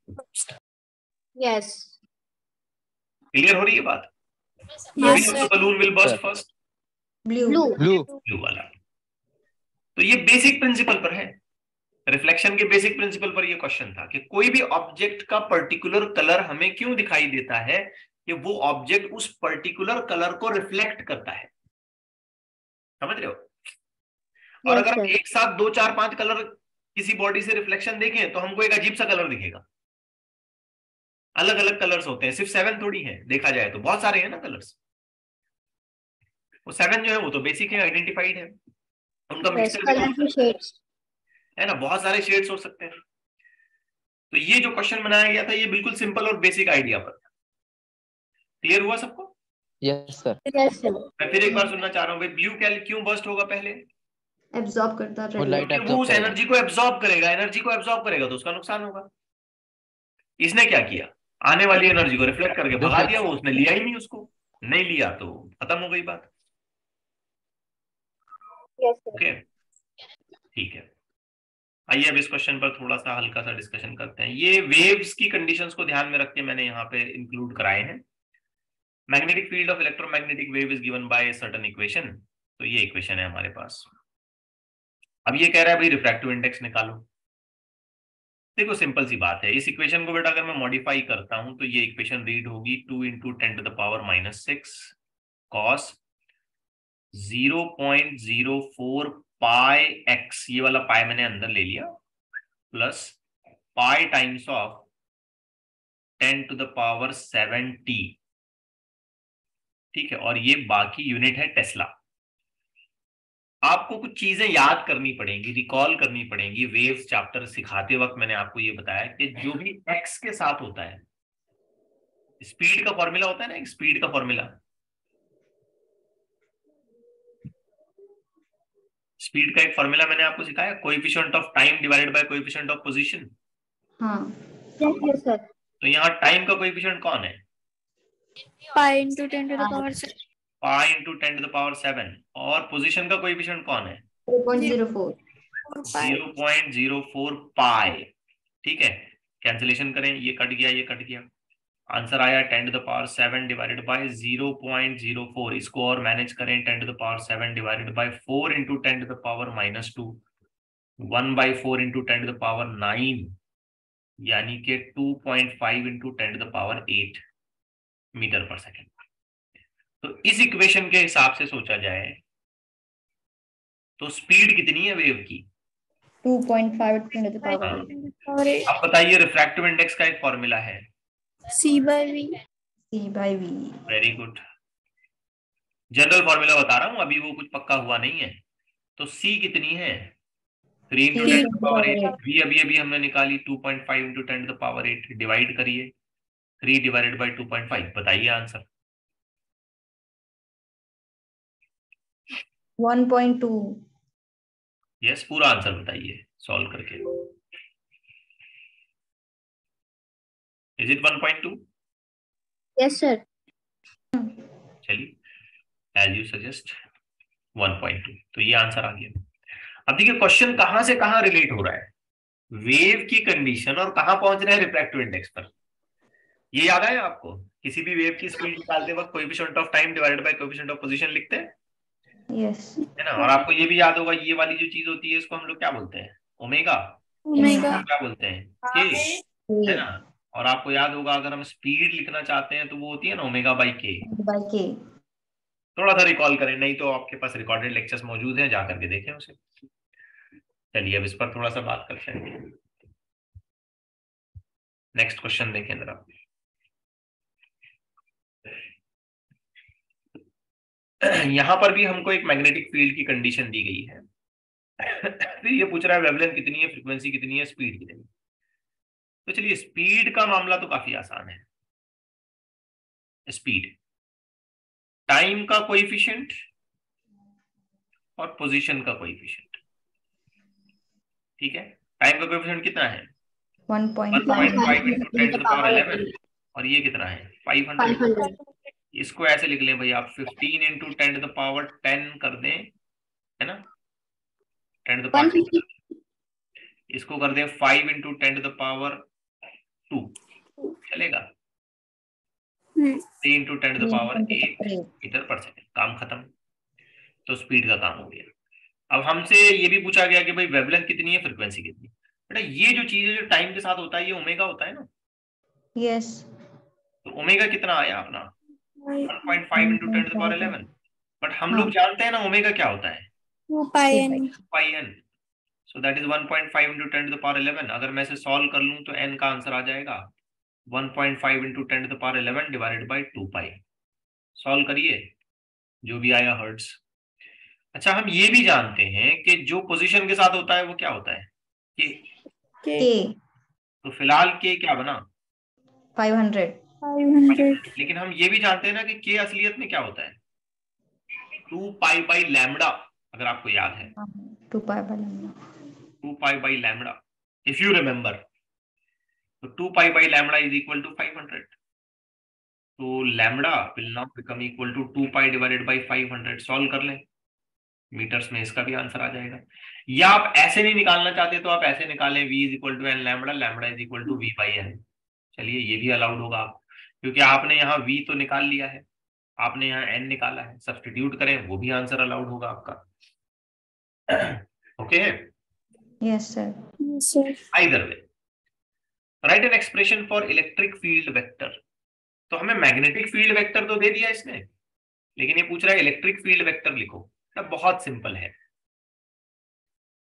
यस। क्लियर हो रही है बात? Yes, sir. Balloon will burst first. Blue वाला। तो ये बेसिक प्रिंसिपल पर है, रिफ्लेक्शन के बेसिक प्रिंसिपल पर ये क्वेश्चन था कि कोई भी ऑब्जेक्ट का पर्टिकुलर कलर हमें क्यों दिखाई देता है, कि वो ऑब्जेक्ट उस पर्टिकुलर कलर को रिफ्लेक्ट करता है। समझ रहे हो? और अगर हम एक साथ 2 4 5 कलर किसी बॉडी से रिफ्लेक्शन देखें तो हमको एक अजीब सा कलर दिखेगा। अलग अलग कलर्स होते हैं, सिर्फ 7 थोड़ी है, देखा जाए तो बहुत सारे हैं ना कलर्स। वो 7 जो है वो तो बेसिक है, आइडेंटिफाइड है, उनका मिक्सचर है ना, बहुत सारे शेड्स हो सकते हैं। तो ये जो क्वेश्चन बनाया गया था ये बिल्कुल सिंपल और बेसिक आइडिया पर था। क्लियर हुआ सबको? Yes sir. मैं फिर एक बार सुनना चाह रहा हूँ भाई, ब्लू क्यों बर्स्ट होगा पहले? एब्जॉर्ब करता वो लाइट radiate। वो उस एब्जॉर्ब एनर्जी को एब्जॉर्ब करेगा, एनर्जी को एब्जॉर्ब करेगा तो उसका नुकसान होगा। इसने क्या किया, आने वाली एनर्जी को रिफ्लेक्ट करके भगा दिया, वो उसने लिया ही नहीं, उसको नहीं लिया तो खत्म हो गई बात। ओके ठीक है, आइए अब इस क्वेश्चन पर थोड़ा सा हल्का सा डिस्कशन करते हैं। ये वेव्स की कंडीशंस को ध्यान में रख के मैंने यहाँ पे इंक्लूड कराए हैं। Magnetic field of electromagnetic wave is given by certain equation, तो ये इक्वेशन है हमारे पास। अब ये कह रहा है भाई रिफ्रैक्टिव इंडेक्स निकालो। देखो सिंपल सी बात है, इस इक्वेशन को बेटा अगर मैं मॉडिफाई करता हूं तो ये इक्वेशन रीड होगी 2 × 10⁻⁻6 cos 0.04 पाई x, ये वाला पाई मैंने अंदर ले लिया, plus pi times of 10⁻7t, ठीक है, और ये बाकी यूनिट है टेस्ला। आपको कुछ चीजें याद करनी पड़ेंगी, रिकॉल करनी पड़ेंगी। वेव्स चैप्टर सिखाते वक्त मैंने आपको ये बताया कि जो भी x के साथ होता है, स्पीड का फॉर्मूला होता है ना, स्पीड का फॉर्मूला, स्पीड का एक फॉर्मूला मैंने आपको सिखाया, coefficient of time divided by coefficient of position. हाँ यस सर। तो यहाँ टाइम का कोएफिशिएंट कौन है, पाई × 10⁻⁷ पाई × 10⁻⁷, और पोजीशन का कोएफिशिएंट कौन है 0.04। 0.04 पाई, ठीक है। कैंसिलेशन करें, ये कट गया, ये कट गया, आंसर आया 10⁻7 डिवाइडेड बाय 0.04। इसको और मैनेज करें, 10⁻7 डिवाइडेड बाय 4 × 10⁻−2, 1/4 × 10⁹, यानी कि 2.5 × 10⁸ मीटर पर सेकेंड। तो इस इक्वेशन के हिसाब से सोचा जाए तो स्पीड कितनी है वेव की 2.5 × 10⁻8। अब बताइए, रिफ्रैक्टिव इंडेक्स का एक फॉर्मूला है C/V। C/V। Very good, general formula बता रहा हूं, अभी वो कुछ पक्का हुआ नहीं है। तो C कितनी है 3 × 10⁸। V अभी अभी हमने निकाली 2.5 × 10⁸, डिवाइड करिए 3 डिवाइडेड बाय 2.5, बताइए आंसर 1.2। यस, पूरा आंसर बताइए सॉल्व करके। Is it 1.2? Yes sir. चलिए, एज यू सजेस्ट 1.2, तो ये आंसर आ गया। अब देखिए क्वेश्चन कहां से कहां रिलेट हो रहा है, वेव की कंडीशन और कहां पहुंच रहे हैं रिफ्रैक्टिव इंडेक्स पर। ये याद आया आपको, किसी भी वेव की स्पीड निकालते वक्त coefficient of time divided by coefficient of position लिखते हैं, यस। है ना। और आपको ये भी याद होगा, ये वाली जो चीज होती है इसको हम लोग क्या बोलते हैं, ओमेगा, ओमेगा। क्या बोलते हैं के, है ना। और आपको याद होगा अगर हम स्पीड लिखना चाहते हैं तो वो होती है ना ω/k। थोड़ा सा रिकॉल करें, नहीं तो आपके पास रिकॉर्डेड लेक्चर्स मौजूद हैं, जाकर के देखें उसे। चलिए अब इस पर थोड़ा सा बात करते हैं। नेक्स्ट क्वेश्चन देखें जरा। यहां पर भी हमको एक मैग्नेटिक फील्ड की कंडीशन दी गई है। फिर ये पूछ रहा है वेवलेंथ कितनी है, फ्रीक्वेंसी कितनी है, स्पीड कितनी है। तो चलिए, स्पीड का मामला तो काफी आसान है। स्पीड, टाइम का कोएफिशिएंट और पोजीशन का कोएफिशिएंट, ठीक है। टाइम का कोएफिशिएंट कितना है 1.5 × 10⁻11, और ये कितना है 500। इसको ऐसे लिख लें भाई आप, 15 × 10⁻10 कर दें, है ना, 10⁻10। इसको कर दें 5 × 10⁻2, चलेगा। 3 × 10⁸ मीटर पर सेकेंड, काम खत्म। तो स्पीड का काम हो गया। अब हमसे ये भी पूछा गया कि भाई वेवलेंथ कितनी है, फ्रीक्वेंसी कितनी। बेटा ये जो चीज है जो टाइम के साथ होता है, ये ओमेगा होता है ना। यस। तो ओमेगा कितना आया अपना 1.5 × 10⁻11। बट हम लोग जानते हैं ना ओमेगा क्या होता है, पाई एन। So that is 1.5 × 10⁻11। अगर मैं इसे सॉल्व कर लूं तो एन का आंसर आ जाएगा 1.5 × 10⁻11 डिवाइडेड बाय 2 पाई। सॉल्व करिए, जो भी आया हर्ट्ज। अच्छा, हम ये भी जानते हैं कि जो पोजीशन के साथ होता है वो क्या होता है, के। तो फिलहाल के क्या बना 500। लेकिन हम ये भी जानते हैं ना कि के असलियत में क्या होता है 2 पाई बाई लैम्डा, अगर आपको याद है 2 pi by lambda. 2 pi by lambda, if you remember, तो 2 pi by lambda is equal to 500. तो lambda will now become equal to 2 pi divided by 500. Solve कर लें, मीटर्स में इसका भी आंसर आ जाएगा। या आप ऐसे नहीं निकालना चाहते तो आप ऐसे निकालें, v is equal to n lambda, lambda is equal to v by n। चलिए ये भी अलाउड होगा आपको, क्योंकि आपने यहाँ v तो निकाल लिया है, आपने यहाँ n निकाला है, सब्स्टिट्यूट करें वो भी आंसर अलाउड होगा आपका। Okay Yes, sir. Yes, sir. Either way right an expression for electric field vector. तो हमें मैग्नेटिक फील्ड वेक्टर तो दे दिया इसने, लेकिन ये पूछ रहा है इलेक्ट्रिक फील्ड वेक्टर लिखो। तब बहुत सिंपल है,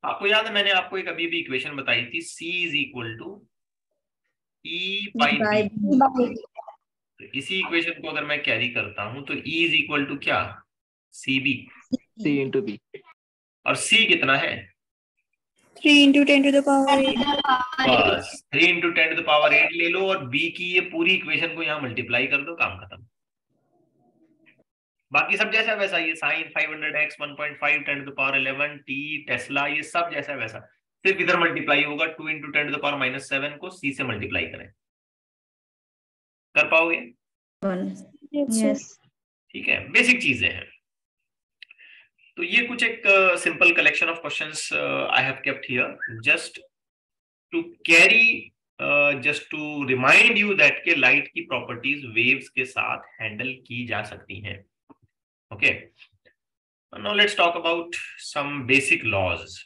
आपको याद है मैंने आपको एक अभी भी इक्वेशन बताई थी, C is equal to E by B। तो इसी इक्वेशन को अगर मैं कैरी करता हूं तो E इज इक्वल टू क्या, CB। C into B. और C कितना है, 3 into 10 to the power 8. बस 3 into 10 to the power 8 ले लो और B की ये पूरी इक्वेशन को यहाँ मल्टीप्लाई कर दो, काम खत्म। बाकी सब जैसा वैसा, ये sine 500x 1.5 10 to the power 11 t tesla, ये सब जैसा वैसा, सिर्फ इधर मल्टीप्लाई होगा। 2 into 10 to the power -7 को C से मल्टीप्लाई करें, कर पाओगे? 1. Yes, sir. Yes. ठीक है, बेसिक चीजें हैं। तो ये कुछ एक simple collection of questions I have kept here just to carry, just to remind you that के लाइट की प्रॉपर्टीज वेव्स के साथ हैंडल की जा सकती हैं। Okay, now let's talk about some basic laws.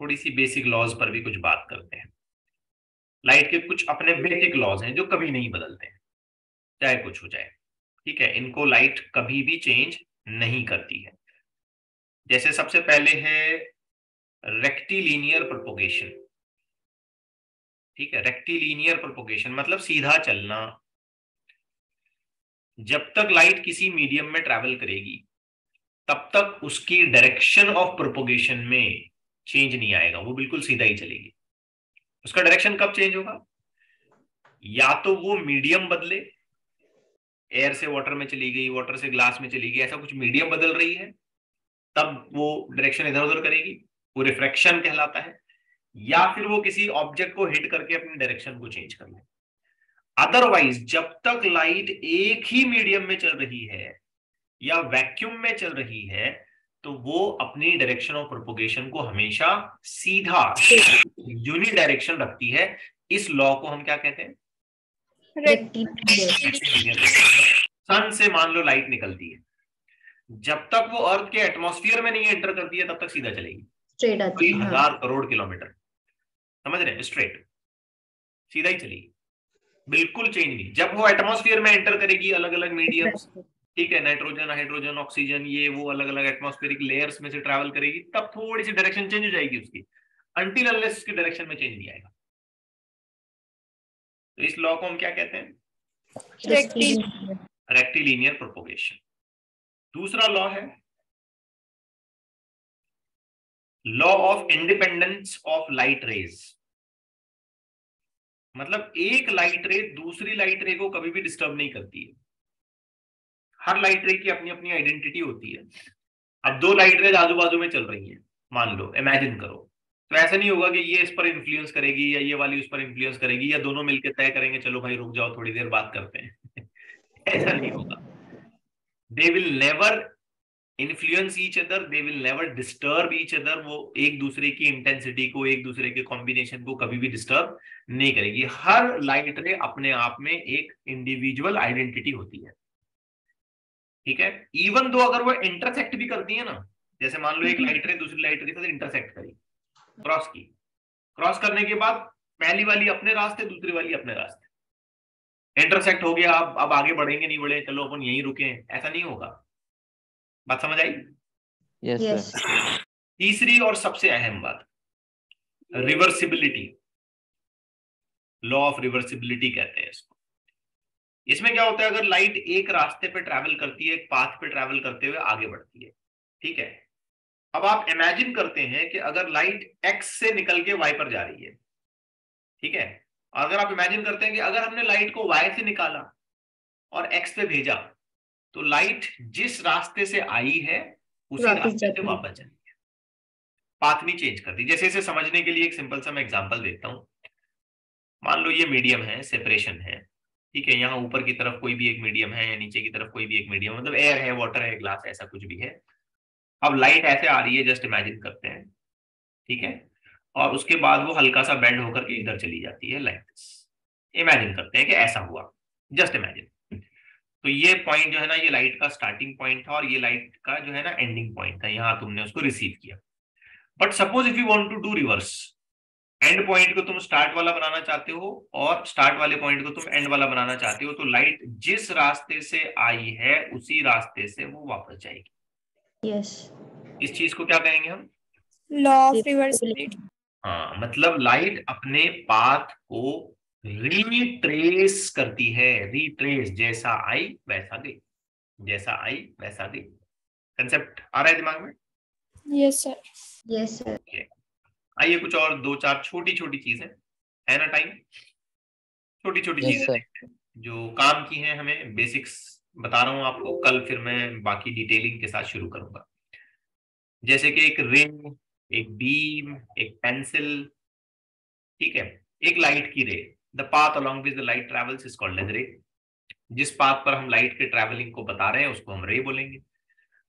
थोड़ी सी बेसिक लॉज पर भी कुछ बात करते हैं। लाइट के कुछ अपने बेसिक लॉज हैं जो कभी नहीं बदलते हैं, चाहे कुछ हो जाए, ठीक है, इनको लाइट कभी भी चेंज नहीं करती है। जैसे सबसे पहले है रेक्टिलिनियर प्रोपोगेशन। ठीक है, रेक्टिलिनियर प्रोपोगेशन मतलब सीधा चलना। जब तक लाइट किसी मीडियम में ट्रैवल करेगी तब तक उसकी डायरेक्शन ऑफ प्रोपोगेशन में चेंज नहीं आएगा, वो बिल्कुल सीधा ही चलेगी। उसका डायरेक्शन कब चेंज होगा, या तो वो मीडियम बदले, एयर से वाटर में चली गई, वाटर से ग्लास में चली गई, ऐसा कुछ मीडियम बदल रही है तब वो डायरेक्शन इधर उधर करेगी, वो रिफ्रैक्शन कहलाता है। या फिर वो किसी ऑब्जेक्ट को हिट करके अपनी डायरेक्शन को चेंज कर ले। अदरवाइज जब तक लाइट एक ही मीडियम में चल रही है या वैक्यूम में चल रही है तो वो अपनी डायरेक्शन ऑफ प्रोपोगेशन को हमेशा सीधा यूनि डायरेक्शन रखती है। इस लॉ को हम क्या कहते हैं, सन से मान लो लाइट निकलती है, जब तक वो अर्थ के एटमॉस्फेयर में नहीं एंटर करती है तब तक सीधा चलेगी, स्ट्रेट आती है। 1000 करोड़ किलोमीटर, समझ रहे हैं, स्ट्रेट सीधा ही चलेगी, बिल्कुल चेंज नहीं। जब वो एटमॉस्फेयर में एंटर करेगी, अलग अलग मीडियम्स, ठीक है, नाइट्रोजन, हाइड्रोजन, ऑक्सीजन, ये वो अलग अलग एटमॉस्फेरिक लेयर्स में से ट्रैवल करेगी, तब थोड़ी सी डायरेक्शन चेंज हो जाएगी उसकी, अनटिल अनलेस उसकी डायरेक्शन में चेंज नहीं आएगा। तो इस लॉ को हम क्या कहते हैं, रेक्टिलिनियर प्रोपोगेशन। दूसरा लॉ है law of independence of light rays. मतलब एक लाइट रे दूसरी लाइट रे को कभी भी डिस्टर्ब नहीं करती है। हर लाइट रे की अपनी अपनी आइडेंटिटी होती है। अब दो लाइट रेज आजू बाजू में चल रही हैं, मान लो, इमेजिन करो, तो ऐसा नहीं होगा कि ये इस पर इन्फ्लुएंस करेगी या ये वाली उस पर इन्फ्लुएंस करेगी, या दोनों मिलकर तय करेंगे चलो भाई रुक जाओ थोड़ी देर बात करते हैं। ऐसा नहीं होगा। They will never influence each other, they will never disturb each other. वो एक दूसरे की इंटेंसिटी को, एक दूसरे के कॉम्बिनेशन को कभी भी डिस्टर्ब नहीं करेगी। हर लाइट रे अपने आप में एक इंडिविजुअल आइडेंटिटी होती है, ठीक है। इवन दो अगर वो इंटरसेक्ट भी करती है ना, जैसे मान लो एक लाइट रे दूसरी लाइट रे के साथ इंटरसेक्ट करी, क्रॉस की, क्रॉस करने के बाद पहली वाली अपने रास्ते, दूसरी वाली अपने रास्ते, इंटरसेक्ट हो गया, अब आगे बढ़ेंगे नहीं बढ़े, चलो अपन यहीं रुके, ऐसा नहीं होगा। बात समझ आई? Yes, Yes. sir. तीसरी और सबसे अहम बात, रिवर्सिबिलिटी। लॉ ऑफ रिवर्सिबिलिटी कहते हैं इसको। इसमें क्या होता है, अगर लाइट एक रास्ते पे ट्रैवल करती है, एक पाथ पे ट्रैवल करते हुए आगे बढ़ती है, ठीक है। अब आप इमेजिन करते हैं कि अगर लाइट एक्स से निकल के वाई पर जा रही है, ठीक है, अगर आप इमेजिन करते हैं कि अगर हमने लाइट को वाई से निकाला और एक्स पे भेजा, तो लाइट जिस रास्ते से आई है उसी वापस रास्ते से जाती है। वापस चली है, पाथ नहीं चेंज करती। जैसे इसे समझने के लिए एक सिंपल सा मैं एग्जांपल देता हूँ। मान लो ये मीडियम है, सेपरेशन है, ठीक है, यहाँ ऊपर की तरफ कोई भी एक मीडियम है या नीचे की तरफ कोई भी एक मीडियम, मतलब एयर है, वाटर है, ग्लास, ऐसा कुछ भी है। अब लाइट ऐसे आ रही है, जस्ट इमेजिन करते हैं, ठीक है, और उसके बाद वो हल्का सा बेंड होकर के इधर चली जाती है, लाइक दिस। इमेजिन करते हैं कि ऐसा हुआ, जस्ट इमेजिन। तो ये पॉइंट जो है ना, ये लाइट का स्टार्टिंग पॉइंट था और ये लाइट का जो है ना एंडिंग पॉइंट था, यहाँ तुमने उसको रिसीव किया। But suppose if you want to do reverse, end point को तुम स्टार्ट वाला बनाना चाहते हो और स्टार्ट वाले पॉइंट को तुम एंड वाला बनाना चाहते हो, तो लाइट जिस रास्ते से आई है उसी रास्ते से वो वापस जाएगी। यस। इस चीज को क्या कहेंगे हम? Law of reversibility. हाँ, मतलब लाइट अपने पाथ को रिट्रेस करती है, रिट्रेस, जैसा आई वैसा गई, जैसा आई वैसा गई। कंसेप्ट आ रहा है दिमाग में? Yes sir. Yes sir. आइए कुछ और दो चार छोटी छोटी चीजें है ना, टाइम, छोटी छोटी Yes, चीजें sir. देखते हैं जो काम की हैं, हमें बेसिक्स बता रहा हूं आपको, कल फिर मैं बाकी डिटेलिंग के साथ शुरू करूंगा। जैसे कि एक रिंग, एक बीम, एक पेंसिल, ठीक है, एक लाइट की ray, the path along which the light travels is called as ray. जिस पाथ पर हम लाइट के ट्रेवलिंग को बता रहे हैं उसको हम रे बोलेंगे।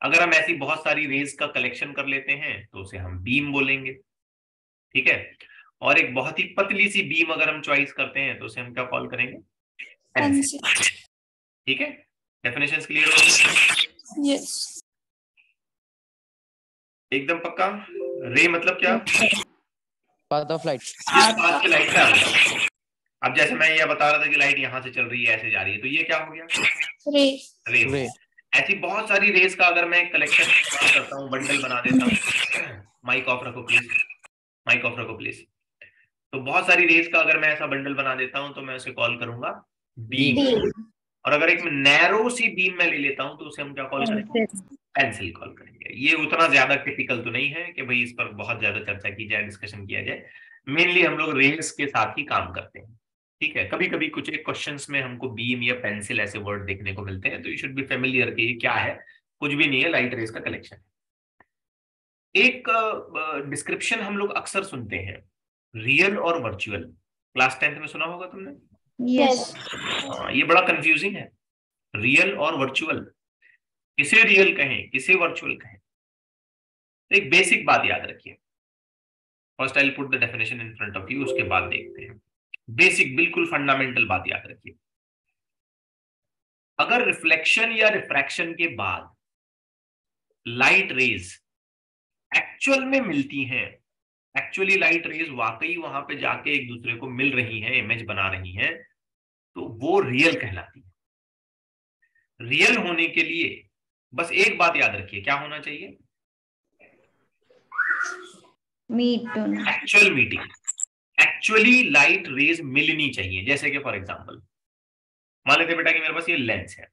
अगर हम ऐसी बहुत सारी रेज का कलेक्शन कर लेते हैं तो उसे हम बीम बोलेंगे, ठीक है। और एक बहुत ही पतली सी बीम अगर हम चॉइस करते हैं तो उसे हम क्या कॉल करेंगे? पेंसिल। ठीक है, डेफिनेशंस क्लियर हो गई? यस। एकदम पक्का? रे मतलब क्या? Path of light. जिस पाथ से लाइट ट्रैवल। अब जैसे मैं ये बता रहा था कि लाइट यहाँ से चल रही है, ऐसे जा रही है, तो ये क्या हो गया? रे। रे। Ray. ऐसी बहुत सारी रेस का अगर मैं कलेक्शन करता हूँ, बंडल बना देता हूँ, माइक ऑफ रखो प्लीज, माइक ऑफ रखो प्लीज। तो बहुत सारी रेस का अगर मैं ऐसा बंडल बना देता हूं तो मैं उसे कॉल करूंगा बीम। और अगर एक नैरो सी बीम में ले लेता हूं तो उसे हम क्या कॉल करेंगे? पेंसिल कॉल करेंगे। ये उतना ज्यादा टिपिकल तो नहीं है कि भाई इस पर बहुत ज्यादा चर्चा की जाए, डिस्कशन किया जाए। मेनली हम लोग रेस के साथ ही काम करते हैं, ठीक है। कभी कभी कुछ एक क्वेश्चंस में हमको बीम या पेंसिल ऐसे वर्ड देखने को मिलते हैं, तो यू शुड बी फेमिलियर कि ये क्या है। कुछ भी नहीं है, लाइट रेस का कलेक्शन। एक डिस्क्रिप्शन हम लोग अक्सर सुनते हैं, रियल और वर्चुअल। क्लास 10th में सुना होगा तुमने? यस। हाँ, ये बड़ा कंफ्यूजिंग है, रियल और वर्चुअल। किसे रियल कहें, किसे वर्चुअल कहें? तो एक बेसिक बात याद रखिए। First I will put the definition in front of you, उसके बाद देखते हैं। बेसिक, बिल्कुल फंडामेंटल बात याद रखिए। अगर रिफ्लेक्शन या रिफ्रैक्शन के बाद लाइट रेज एक्चुअल में मिलती हैं, एक्चुअली लाइट रेज वाकई वहां पे जाके एक दूसरे को मिल रही हैं, इमेज बना रही हैं, तो वो रियल कहलाती है। रियल होने के लिए बस एक बात याद रखिए, क्या होना चाहिए? Actual meeting, actually light rays मिलनी चाहिए। जैसे कि फॉर एग्जांपल मान लेते बेटा कि मेरे पास ये लेंस है।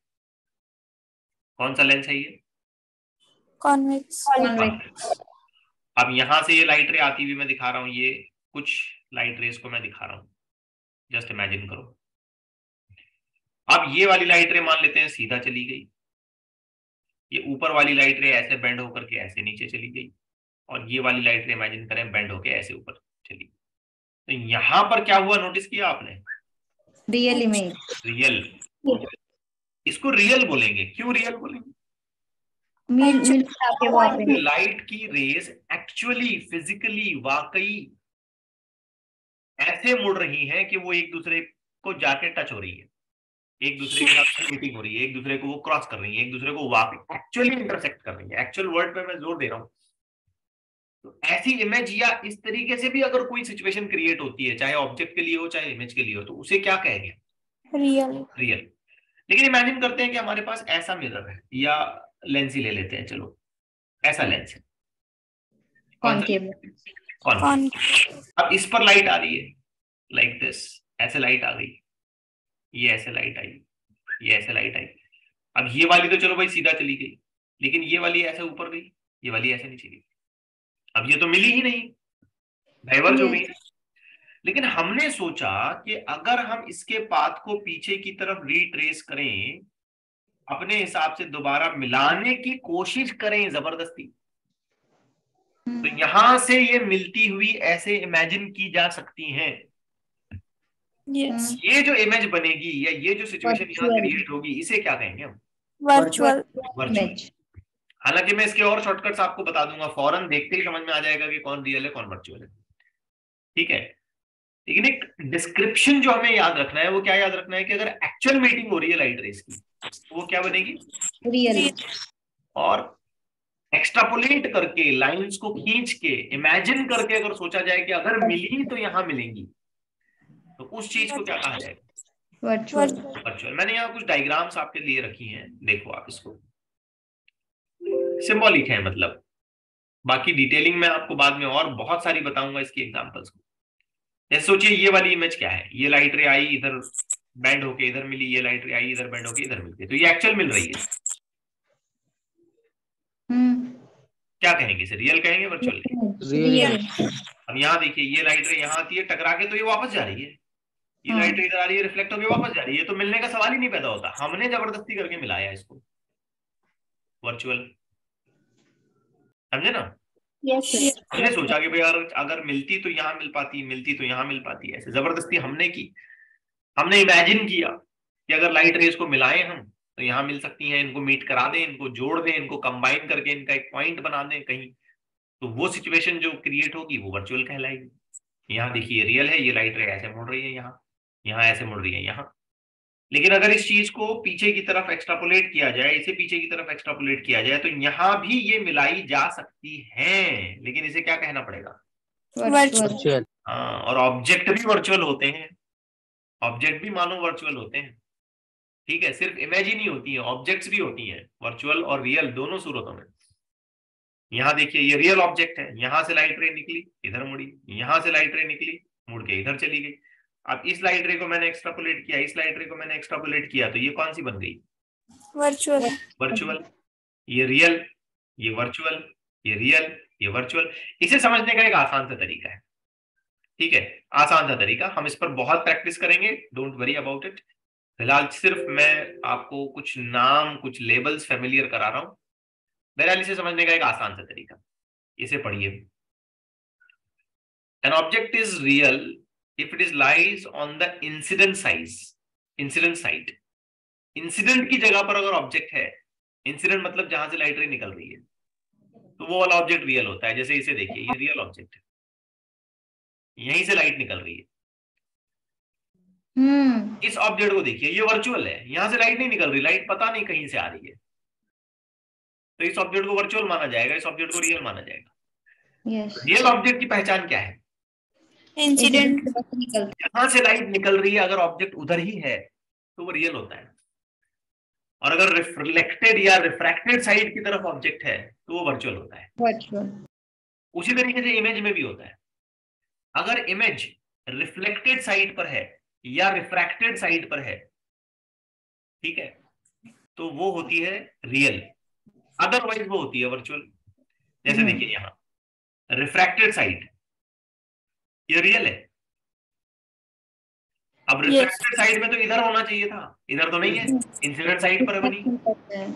कौन सा लेंस है ये? कॉन्वेक्स। अब यहां से ये लाइट रे आती हुई मैं दिखा रहा हूं, ये कुछ लाइट रेस को मैं दिखा रहा हूं, जस्ट इमेजिन करो। अब ये वाली लाइट रे मान लेते हैं सीधा चली गई, ये ऊपर वाली लाइट रे ऐसे बेंड होकर के ऐसे नीचे चली गई, और ये वाली लाइट रे इमेजिन करें बेंड होकर ऐसे ऊपर चली गई। तो यहां पर क्या हुआ, नोटिस किया आपने? Real image. रियल। इसको रियल बोलेंगे। क्यों रियल बोलेंगे? लाइट की रेस एक्चुअली, फिजिकली, वाकई ऐसे मुड़ रही हैं कि वो एक दूसरे को जाके टच हो रही है, एक दूसरे के साथ मीटिंग हो रही है, एक दूसरे को वो क्रॉस कर रही है, एक दूसरे को वाकई एक्चुअली इंटरसेक्ट कर रही है। एक्चुअल वर्ड पे मैं जोर दे रहा हूं। तो ऐसी इमेज या इस तरीके से भी अगर कोई सिचुएशन क्रिएट होती है, चाहे ऑब्जेक्ट के लिए हो चाहे इमेज के लिए हो, तो उसे क्या कहेंगे? रियल। रियल। लेकिन इमेजिन करते हैं कि हमारे पास ऐसा मिरर है, या लेंस ही ले लेते हैं, चलो ऐसा लेंस है, कॉनकेव। अब इस पर लाइट आ रही है लाइक दिस, ऐसे लाइट आ गई, ये ऐसे लाइट आई, ये ऐसे लाइट आई। अब ये वाली तो चलो भाई सीधा चली गई, लेकिन ये वाली ऐसे ऊपर गई, ये वाली ऐसे नीचे गई। अब ये तो मिली ही नहीं, डाइवर्ज हो गई। लेकिन हमने सोचा कि अगर हम इसके पाथ को पीछे की तरफ रिट्रेस करें अपने हिसाब से दोबारा मिलाने की कोशिश करें जबरदस्ती, तो यहां से ये मिलती हुई ऐसे इमेजिन की जा सकती हैं। Yes. ये जो इमेज बनेगी या ये जो सिचुएशन यहाँ Virtual. क्रिएट होगी, इसे क्या कहेंगे हम? Virtual. वर्चुअल। Image. हालांकि मैं इसके और शॉर्टकट्स आपको बता दूंगा, फौरन देखते ही समझ में आ जाएगा कि कौन रियल है कौन वर्चुअल है, ठीक है। लेकिन एक डिस्क्रिप्शन जो हमें याद रखना है वो क्या याद रखना है कि अगर एक्चुअल मीटिंग हो रही है लाइट रेस की तो वो क्या बनेगी? Real. और एक्स्ट्रापोलेट करके, लाइंस को खींच के, इमेजिन करके अगर सोचा जाए कि अगर मिली तो यहां मिलेंगी, तो उस चीज को क्या कहा जाएगा? Virtual. वर्चुअल। मैंने यहाँ कुछ डायग्राम्स आपके लिए रखी हैं, देखो आप इसको, सिंबॉलिक है मतलब, बाकी डिटेलिंग में आपको बाद में और बहुत सारी बताऊंगा इसकी एग्जांपल्स को। जैसे सोचिए ये वाली इमेज क्या है, ये लाइट रे आई इधर बैंड होके इधर मिली, ये लाइट रे आई इधर बैंड होके इधर मिलती है, तो ये एक्चुअल मिल रही है, क्या कहेंगे इसे? रियल कहेंगे वर्चुअल कहेंगे? रियल। अब यहाँ देखिए ये लाइट रे यहाँ आती है टकरा के, तो ये वापस जा रही है, ये लाइट रे इधर आ रही है रिफ्लेक्ट होकर वापस जा रही है, तो मिलने का सवाल ही नहीं पैदा होता, हमने जबरदस्ती करके मिलाया इसको, वर्चुअल। समझे ना? Yes. हमने सोचा कि भाई यार अगर मिलती तो यहाँ मिल पाती, मिलती तो यहाँ मिल पाती, ऐसे जबरदस्ती हमने की, हमने इमेजिन किया कि अगर लाइट रेस को मिलाएं हम तो यहाँ मिल सकती हैं, इनको मीट करा दें, इनको जोड़ दें, इनको कंबाइन करके इनका एक पॉइंट बना दें कहीं, तो वो सिचुएशन जो क्रिएट होगी वो वर्चुअल कहलाएगी। यहाँ देखिए रियल है, ये लाइट रे ऐसे मुड़ रही है, यहाँ ऐसे मुड़ रही है यहाँ। लेकिन अगर इस चीज को पीछे की तरफ एक्स्ट्रापोलेट किया जाए, इसे पीछे की तरफ एक्स्ट्रापोलेट किया जाए, तो यहाँ भी ये मिलाई जा सकती है, लेकिन इसे क्या कहना पड़ेगा? Virtual. हाँ, और ऑब्जेक्ट भी वर्चुअल होते हैं, ऑब्जेक्ट भी मानो वर्चुअल होते हैं, ठीक है। सिर्फ इमेज ही नहीं होती है, ऑब्जेक्ट्स भी होती हैं, वर्चुअल और रियल दोनों सूरतों में। यहाँ देखिए ये रियल ऑब्जेक्ट है, यहां से लाइट रे निकली इधर मुड़ी, यहां से लाइट रे निकली मुड़ के इधर चली गई। अब इस लाइट रे को मैंने एक्स्ट्रापोलेट किया, इस लाइट रे को मैंने एक्स्ट्रापोलेट किया, तो ये कौन सी बन गई? Virtual. वर्चुअल। ये रियल, ये वर्चुअल, ये रियल, ये वर्चुअल। इसे समझने का एक आसान सा तरीका है, ठीक है, आसान सा तरीका, हम इस पर बहुत प्रैक्टिस करेंगे, डोंट वरी अबाउट इट। फिलहाल सिर्फ मैं आपको कुछ नाम, कुछ लेबल्स फेमिलियर करा रहा हूं। बहरहाल इसे समझने का एक आसान सा तरीका, इसे पढ़िए। An object is real if it is lies on the incident side. Incident की जगह पर अगर ऑब्जेक्ट है, इंसिडेंट मतलब जहां से लाइट रे निकल रही है, तो वो वाला ऑब्जेक्ट रियल होता है। जैसे इसे देखिए, ये रियल ऑब्जेक्ट है, यहीं से लाइट निकल रही है। इस ऑब्जेक्ट को देखिए, ये वर्चुअल है, यहां से लाइट नहीं निकल रही, लाइट पता नहीं कहीं से आ रही है, तो इस ऑब्जेक्ट को वर्चुअल माना जाएगा, इस ऑब्जेक्ट को रियल माना जाएगा। रियल ऑब्जेक्ट की पहचान क्या है? Incident. यहां से लाइट निकल रही है, अगर ऑब्जेक्ट उधर ही है तो वो रियल होता है, और अगर रिफ्लेक्टेड या रिफ्रैक्टेड साइड की तरफ ऑब्जेक्ट है तो वो वर्चुअल होता है। उसी तरीके से इमेज में भी होता है, अगर इमेज रिफ्लेक्टेड साइड पर है या रिफ्रैक्टेड साइड पर है, ठीक है, तो वो होती है रियल, अदरवाइज वो होती है वर्चुअल। जैसे देखिए यहां रिफ्रैक्टेड साइड, ये रियल है। अब रिफ्लेक्टेड साइड में तो इधर होना चाहिए था, इधर तो नहीं है, इंसिडेंट साइड पर बनी,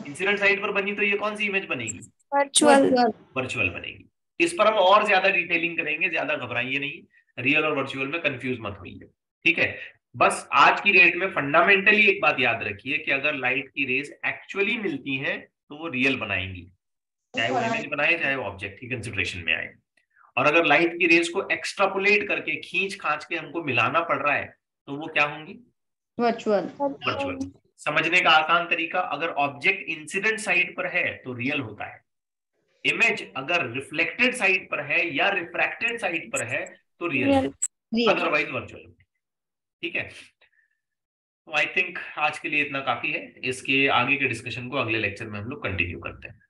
इंसिडेंट साइड पर बनी, तो ये कौन सी इमेज बनेगी? Virtual. वर्चुअल बनेगी। इस पर हम और ज्यादा डिटेलिंग करेंगे, ज्यादा घबराइए नहीं, रियल और वर्चुअल में कंफ्यूज मत होइए, ठीक है। बस आज की डेट में फंडामेंटली एक बात याद रखिए कि अगर लाइट की रेज एक्चुअली मिलती हैं तो वो रियल बनाएंगी, चाहे वो इमेज बनाए चाहे वो ऑब्जेक्ट की कंसिडरेशन में आए। और अगर लाइट की रेज को एक्स्ट्रापोलेट करके खींच खांच के हमको मिलाना पड़ रहा है तो वो क्या होंगी? वर्चुअल। समझने का आसान तरीका, अगर ऑब्जेक्ट इंसिडेंट साइड पर है तो रियल होता है, इमेज अगर रिफ्लेक्टेड साइड पर है या रिफ्रैक्टेड साइड पर है तो रियल, अदरवाइज वर्चुअल, ठीक है। तो आई थिंक आज के लिए इतना काफी है, इसके आगे के डिस्कशन को अगले लेक्चर में हम लोग कंटिन्यू करते हैं।